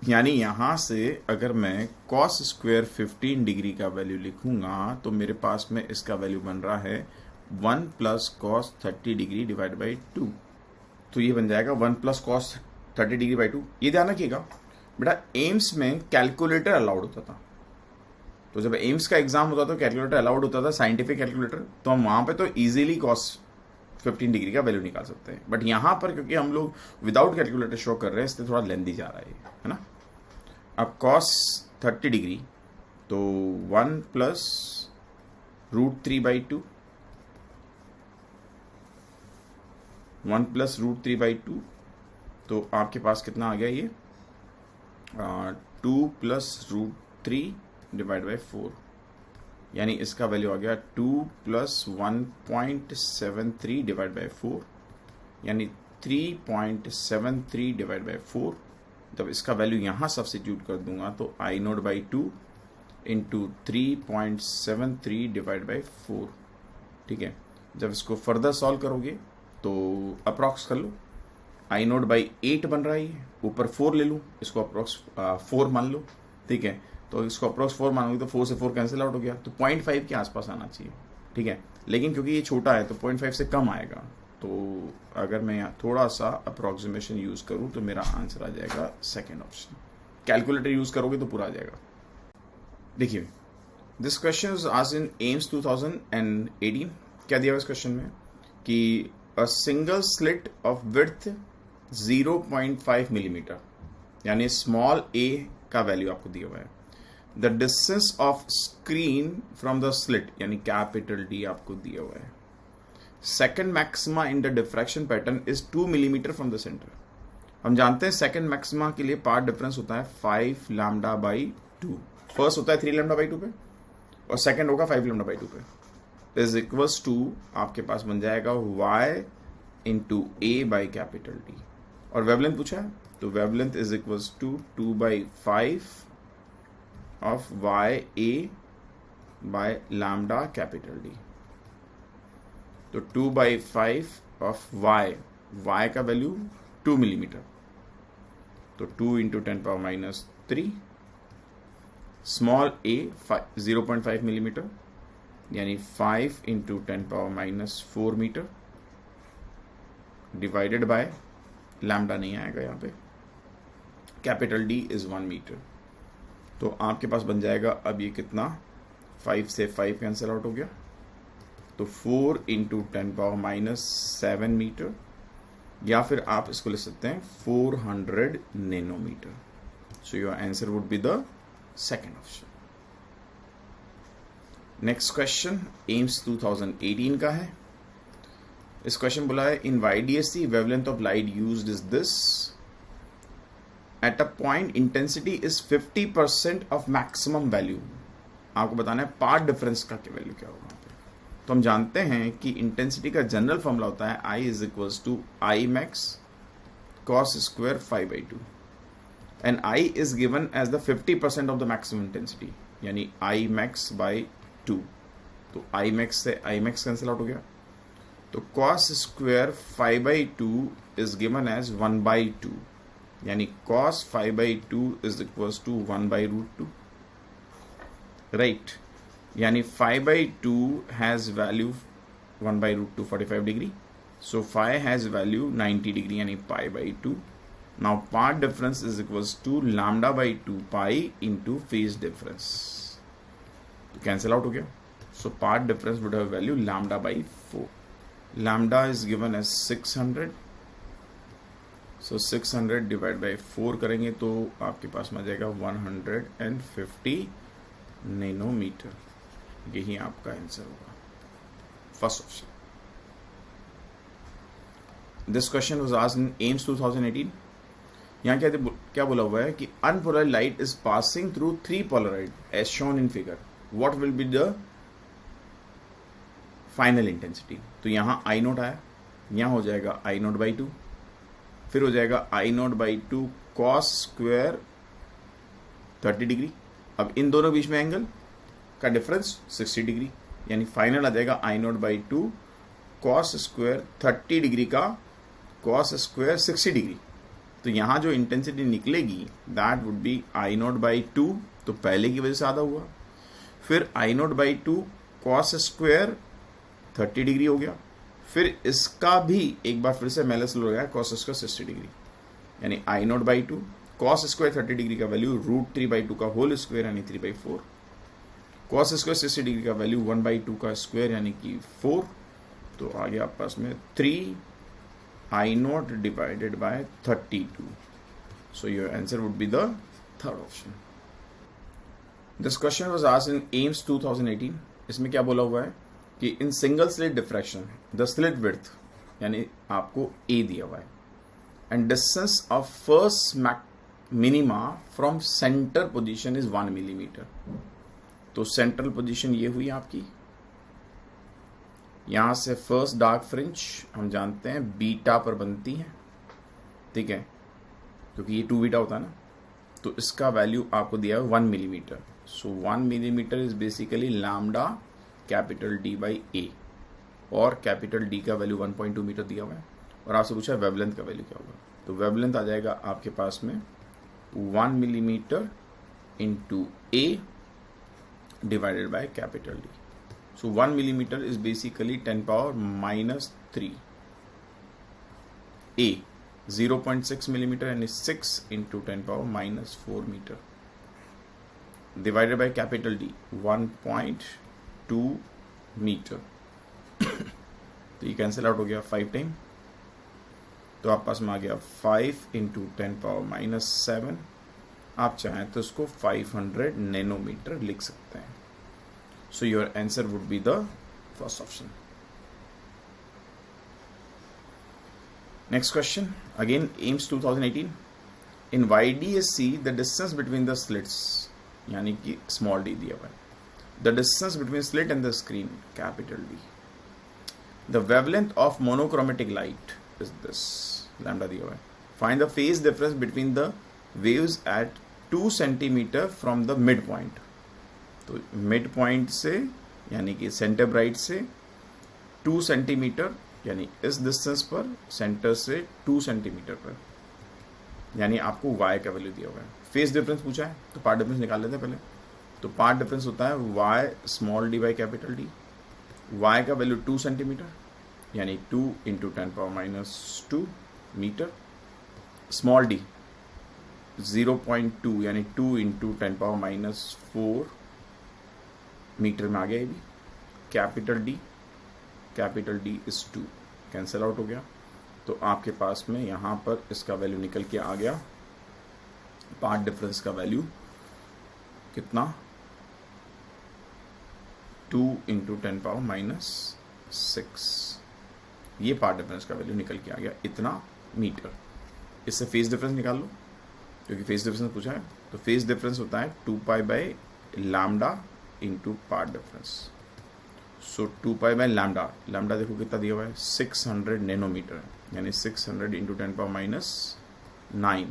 A: यानी यहां से अगर मैं cos स्क्वायर 15 डिग्री का वैल्यू लिखूंगा तो मेरे पास में इसका वैल्यू बन रहा है 1 + cos 30 डिग्री डिवाइड बाई 2। तो ये बन जाएगा 1 + cos 30 डिग्री बाई 2। ये ध्यान रखिएगा बेटा, एम्स में कैलकुलेटर अलाउड होता था। तो जब एम्स का एग्जाम होता था तो कैलकुलेटर अलाउड होता था, साइंटिफिक कैलकुलेटर, तो हम वहां पे तो इजीली cos 15 डिग्री का वैल्यू निकाल सकते हैं। बट यहां पर क्योंकि हम लोग विदाउट कैलकुलेटर शो कर रहे हैं इसलिए थोड़ा लेंदी जा रहा है ना। अब cos 30 डिग्री तो 1 + √3/2, 1 + √3/2, तो आपके पास कितना आ गया ये 2 + √3 डिवाइड बाई 4, यानी इसका वैल्यू आ गया 2 + 1.73 डिवाइड बाई 4, यानी 3.73 डिवाइड बाई 4। जब इसका वैल्यू यहाँ सब्स्टिट्यूट कर दूंगा तो I0/2 इंटू 3.73 डिवाइड बाई 4, ठीक है। जब इसको फर्दर सॉल्व करोगे तो अप्रॉक्स कर लो, I0/8 बन रहा है, ऊपर 4 ले लूँ, इसको अप्रॉक्स 4 मान लो, ठीक है। तो इसको अप्रॉक्स 4 मानोगे तो 4 से 4 कैंसिल आउट हो गया, तो 0.5 के आसपास आना चाहिए, ठीक है। लेकिन क्योंकि ये छोटा है तो 0.5 से कम आएगा, तो अगर मैं यहाँ थोड़ा सा अप्रॉक्सीमेशन यूज़ करूँ तो मेरा आंसर आ जाएगा सेकेंड ऑप्शन। कैलकुलेटर यूज़ करोगे तो पूरा आ जाएगा। देखिए this question is asked in AIIMS 2018। क्या दिया हुआ इस क्वेश्चन में कि अ single slit of width 0.5 millimetre, यानी स्मॉल a का वैल्यू आपको दिया हुआ है। The distance of screen from the slit, यानी कैपिटल D आपको दिया हुआ है। Second maxima in the diffraction pattern is 2 millimetre from the centre. हम जानते हैं सेकेंड मैक्सिमा के लिए पार्ट डिफरेंस होता है 5 λ/2। फर्स्ट होता है 3 λ/2 पे और सेकेंड होगा 5 λ/2 पे। इज इक्वल्स टू आपके पास बन जाएगा y इंटू A/D। और वेवलेंथ पूछा है तो wavelength is equals to 2/5 of YA/λD। तो 2/5 ऑफ y का वैल्यू 2 मिलीमीटर, तो 2 इंटू 10⁻³ स्मॉल ए 0.5 मिलीमीटर, यानी 5 into 10⁻⁴ metre, divided by lambda नहीं आएगा यहाँ पे, कैपिटल डी इज 1 मीटर। तो आपके पास बन जाएगा अब ये कितना, 5 से 5 कैंसिल आउट हो गया, तो 4 इंटू 10⁻⁷ मीटर, या फिर आप इसको लिख सकते हैं 400 nanometre. So your answer would be the second option. Next question AIIMS 2018 का है। इस क्वेश्चन बोला है in YDSC wavelength of light used is this, at a point intensity is 50% of maximum value. आपको बताना है पाथ डिफरेंस का वैल्यू क्या होगा। तो हम जानते हैं कि इंटेंसिटी का जनरल फॉर्मूला होता है I is equals to I max cos square 5/2, and I is given as the 50% of the maximum intensity, यानी I मैक्स बाई 2। तो I मैक्स से I मैक्स कैंसिल आउट हो गया, तो cos square 5/2 is given as 1/2, यानी cos 5/2 is equals to 1/√2, right. यानी 5/2 has value 1/√2 45 degree, so 5 has value 90 degree, यानी π/2। Now path difference is equals to λ/2 pi into phase difference, तो cancel out हो गया। So path difference would have value λ/4। Lambda is given as 600, so 600 divide by 4 करेंगे तो आपके पास में आ जाएगा 150 नैनोमीटर। यही आपका आंसर होगा, first option. This question was asked in AIIMS 2018। यहाँ क्या बोला हुआ है कि unpolar light is passing through 3 polaroid as shown in figure, what will be the final intensity. तो यहाँ I नोट आया, यहाँ हो जाएगा I0/2, फिर हो जाएगा I0/2 कॉस स्क्वायर 30 डिग्री। अब इन दोनों बीच में एंगल का डिफरेंस 60 डिग्री, यानी फाइनल आ जाएगा I0/2 कॉस स्क्वायर 30 डिग्री का कॉस स्क्वायर 60 डिग्री। तो यहाँ जो इंटेंसिटी निकलेगी दैट वुड बी I0/2, तो पहले की वजह से आधा हुआ, फिर I0/2 कॉस स्क्वायर 30 डिग्री हो गया, फिर इसका भी एक बार फिर से माइनस हो गया कॉस स्क्वायर 60 डिग्री, यानी I0/2 कॉस स्क्वायर 30 डिग्री का वैल्यू √3/2 का होल स्क्वायर यानी 3/4, कॉस स्क्वायर 60 डिग्री का वैल्यू 1/2 का स्क्वायर यानी कि 4। तो आ गया आपस में 3 I0 divided by 32। So your answer would be the third option. This question was asked in AIIMS 2018। इसमें क्या बोला हुआ है कि in single slit diffraction the slit width, यानी आपको A दिया हुआ है, and distance of first minima from centre position is 1 millimetre. तो सेंट्रल पोजीशन ये हुई आपकी, यहां से फर्स्ट डार्क फ्रिंज हम जानते हैं बीटा पर बनती है, ठीक है, क्योंकि ये 2 बीटा होता है ना, तो इसका वैल्यू आपको दिया है 1 millimetre. So 1 millimetre is basically lambda capital D by A, और कैपिटल D का वैल्यू 1.2 मीटर दिया हुआ है, और आपसे पूछा वेवलेंथ का वैल्यू क्या होगा। तो वेवलेंथ आ जाएगा आपके पास में 1 millimetre into A divided by capital D। So 1 millimeter is basically 10⁻³ A 0.6 millimeter and is 6 into 10⁻⁴ meter divided by capital D 1.2 meter। तो ये कैंसिल आउट हो गया 5 टाइम, तो आप पास में आ गया 5 into 10⁻⁷। आप चाहें तो इसको 500 नैनोमीटर लिख सकते हैं। So your answer would be the first option. Next question, again AIMS 2018. In YDSC, the distance between the slits, यानी कि small d दिया हुआ है, the distance between slit and the screen, capital D. The wavelength of monochromatic light is this, lambda दिया हुआ है. Find the phase difference between the waves at 2 centimeter from the midpoint. तो mid point से यानी कि centre bright से 2 centimetre यानी इस डिस्टेंस पर सेंटर से 2 सेंटीमीटर पर, यानी आपको y का वैल्यू दिया हुआ है। फेस डिफरेंस पूछा है तो पार्ट डिफरेंस निकाल लेते हैं पहले। तो पार्ट डिफरेंस होता है y small D by capital D. y का वैल्यू 2 सेंटीमीटर, यानी 2 इंटू 10⁻⁻2 मीटर। स्मॉल डी 0.2 यानी 2 इंटू 10⁻⁻4 मीटर में आ गया ये भी। Capital D is 2, cancel out हो गया। तो आपके पास में यहाँ पर इसका वैल्यू निकल के आ गया, पार्ट डिफरेंस का वैल्यू कितना, 2 इंटू 10⁻⁻6। ये पार्ट डिफरेंस का वैल्यू निकल के आ गया इतना मीटर। इससे फेस डिफरेंस निकाल लो, क्योंकि फेस डिफरेंस पूछा है। तो फेस डिफरेंस होता है 2π/λ इंटू पार्ट डिफरेंस। सो 2π/λ देखो कितना दिया हुआ है, 600 नैनोमीटर, यानी 600 into 10⁻⁹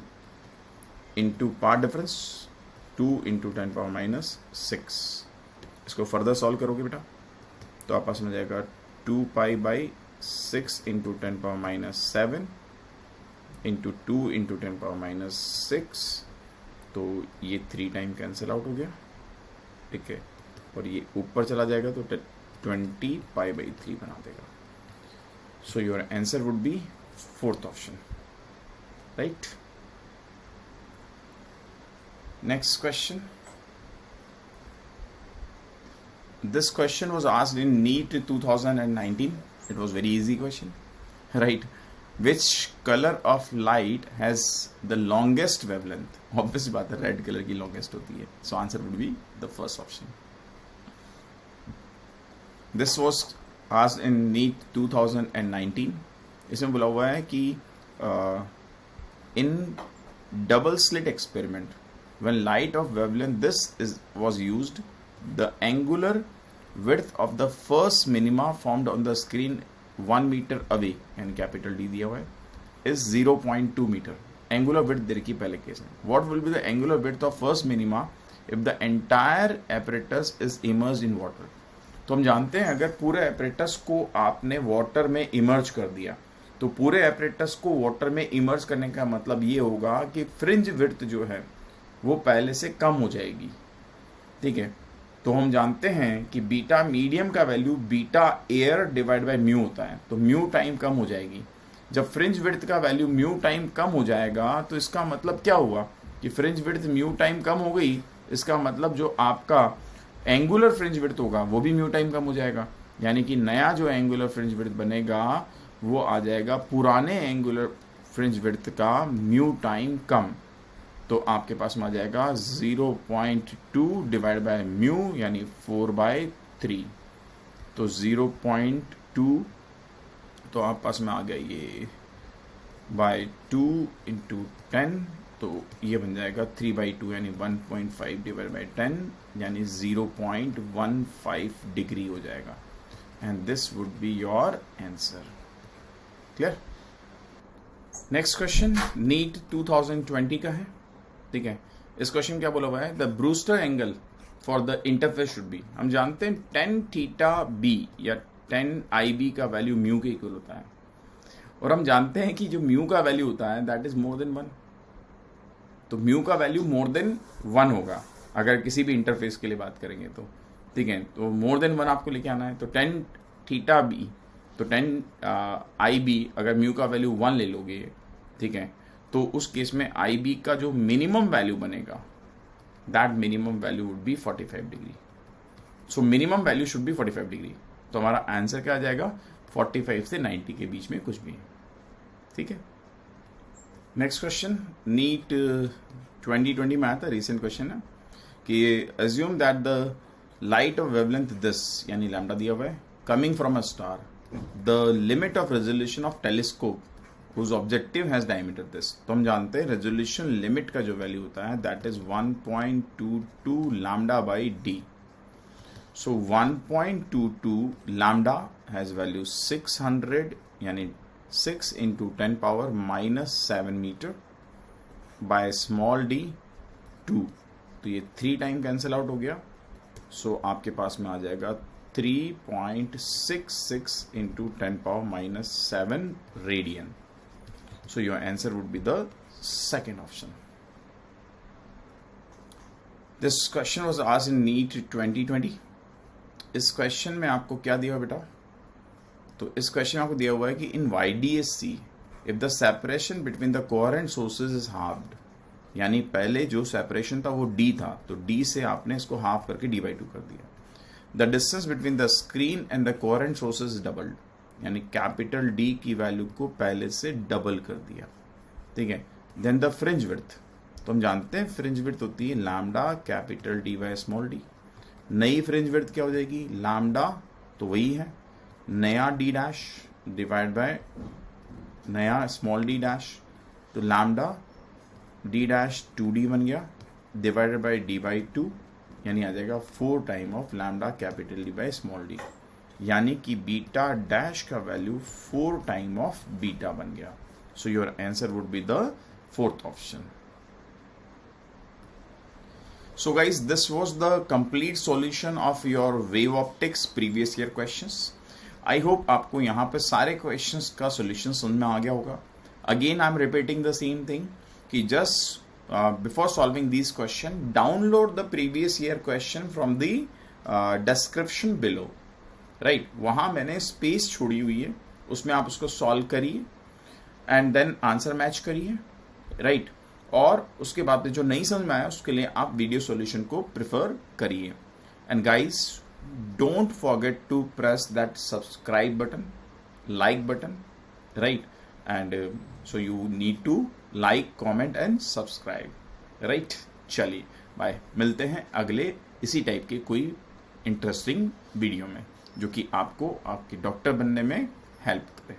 A: into path difference 2 into 10⁻⁶। इसको फर्दर सॉल्व करोगे बेटा तो आप पास में जाएगा 2π/6 इंटू 10⁻⁷ इंटू 2 इंटू 10⁻⁶। तो ये 3 टाइम कैंसिल आउट हो गया, ठीक है। और ये ऊपर चला जाएगा तो 20π/3 बना देगा। सो your answer would B 4th option, right. Next question. This question was asked in NEET 2019. It was very easy question, right? Which color of light has the longest wavelength? Obviously बात है, red color की longest होती है. So answer would be the first option. This was asked in NEET 2019. इसमें बोला हुआ है कि in double slit experiment, when light of wavelength this was used, the angular width of the first minima formed on the screen 1 meter away, and capital D दिया हुआ है, is 0.2 meter. Angular width दे रखी पहले case में. What will be the angular width of first minima if the entire apparatus is immersed in water? तो हम जानते हैं अगर पूरे apparatus को आपने water में immerse कर दिया तो पूरे apparatus को water में immerse करने का मतलब ये होगा कि fringe width जो है वो पहले से कम हो जाएगी, ठीक है। तो हम जानते हैं कि बीटा मीडियम का value beta air divide by mu होता है, तो म्यू टाइम कम हो जाएगी। जब फ्रिंज विड्थ का वैल्यू म्यू टाइम कम हो जाएगा तो इसका मतलब क्या हुआ कि फ्रिंज विड्थ म्यू टाइम कम हो गई, इसका मतलब जो आपका एंगुलर फ्रिंज विड्थ होगा वो भी म्यू टाइम कम हो जाएगा, यानी कि नया जो एंगुलर फ्रिंज विड्थ बनेगा वो आ जाएगा पुराने एंगुलर फ्रिंज विड्थ का म्यू टाइम कम। तो आपके पास में आ जाएगा 0.2 डिवाइड बाय म्यू यानी 4/3। तो 0.2 तो आप पास में आ गया ये बाय 2 इंटू 10, तो ये बन जाएगा 3/2 यानी 1.5 डिवाइड बाय 10 यानी 0.15 डिग्री हो जाएगा। And this would be your answer. Clear. Next question NEET 2020 का है, ठीक है। इस क्वेश्चन क्या बोला हुआ है, the Brewster angle for the interface should be. हम जानते हैं tan θb या tan IB का वैल्यू म्यू के इक्वल होता है, और हम जानते हैं कि जो म्यू का वैल्यू होता है दैट इज मोर देन 1। तो म्यू का वैल्यू मोर देन 1 होगा अगर किसी भी इंटरफेस के लिए बात करेंगे तो, ठीक है। तो मोर देन 1 आपको लेके आना है। तो tan θb तो tan IB अगर म्यू का वैल्यू 1 ले लोगे, ठीक है, तो उस केस में IB का जो मिनिमम वैल्यू बनेगा that minimum value would be 45 degree. So minimum value should be 45 degree. तो हमारा आंसर क्या आ जाएगा, 45 से 90 के बीच में कुछ भी, ठीक है। नेक्स्ट क्वेश्चन नीट 2020 में आया था, रिसेंट क्वेश्चन है कि assume that the light of wavelength this यानी लैम्डा दिया हुआ है coming from a star, the limit of resolution of telescope whose objective has diameter this। तो हम जानते हैं रेजोल्यूशन लिमिट का जो वैल्यू होता है that is 1.22 lambda by d. So 1.22 lambda has value 600 यानी 6 into 10⁻⁻7 metre by small d 2। तो ये 3 टाइम कैंसिल आउट हो गया। सो आपके पास में आ जाएगा 3.66 into 10 power minus 7 radian. So your answer would be the second option. This question was asked in NEET 2020. इस क्वेश्चन में आपको क्या दिया हुआ बेटा? तो इस क्वेश्चन में आपको दिया हुआ है कि in YDSC if the separation between the coherent sources is halved, यानी पहले जो सेपरेशन था वो D था, तो D से आपने इसको हाफ करके D/2 कर दिया. The distance between the screen and the coherent sources is doubled, यानी कैपिटल D की वैल्यू को पहले से डबल कर दिया. ठीक है. देन द फ्रिंज विड्थ, तो हम जानते हैं फ्रिंज विड्थ होती है lambda capital D by small d. नई फ्रिंज विड्थ क्या हो जाएगी? लैम्डा, तो वही है नया D डैश डिवाइड बाय नया स्मॉल d डैश, तो लैम्डा D डैश 2D बन गया डिवाइडेड बाय D/2, यानी आ जाएगा 4 time of lambda capital D by small d, यानी कि बीटा डैश का वैल्यू 4 टाइम ऑफ बीटा बन गया. सो your answer would be the fourth option. So guys, this was the complete solution of your wave optics previous year questions. I hope आपको यहाँ पे सारे questions का solution समझ में आ गया होगा. Again, I'm repeating the same thing कि just before solving these questions, download the previous year question from the description below. Right? वहाँ मैंने space छोड़ी हुई है, उसमें आप उसको solve करिए and then answer match करिए. Right? और उसके बाद जो नहीं समझ में आया उसके लिए आप वीडियो सॉल्यूशन को प्रिफर करिए. And guys, don't forget to press that subscribe button, like button, right? And so you need to like, comment and subscribe, right? चलिए बाय, मिलते हैं अगले इसी टाइप के कोई इंटरेस्टिंग वीडियो में जो कि आपको आपके डॉक्टर बनने में हेल्प करे.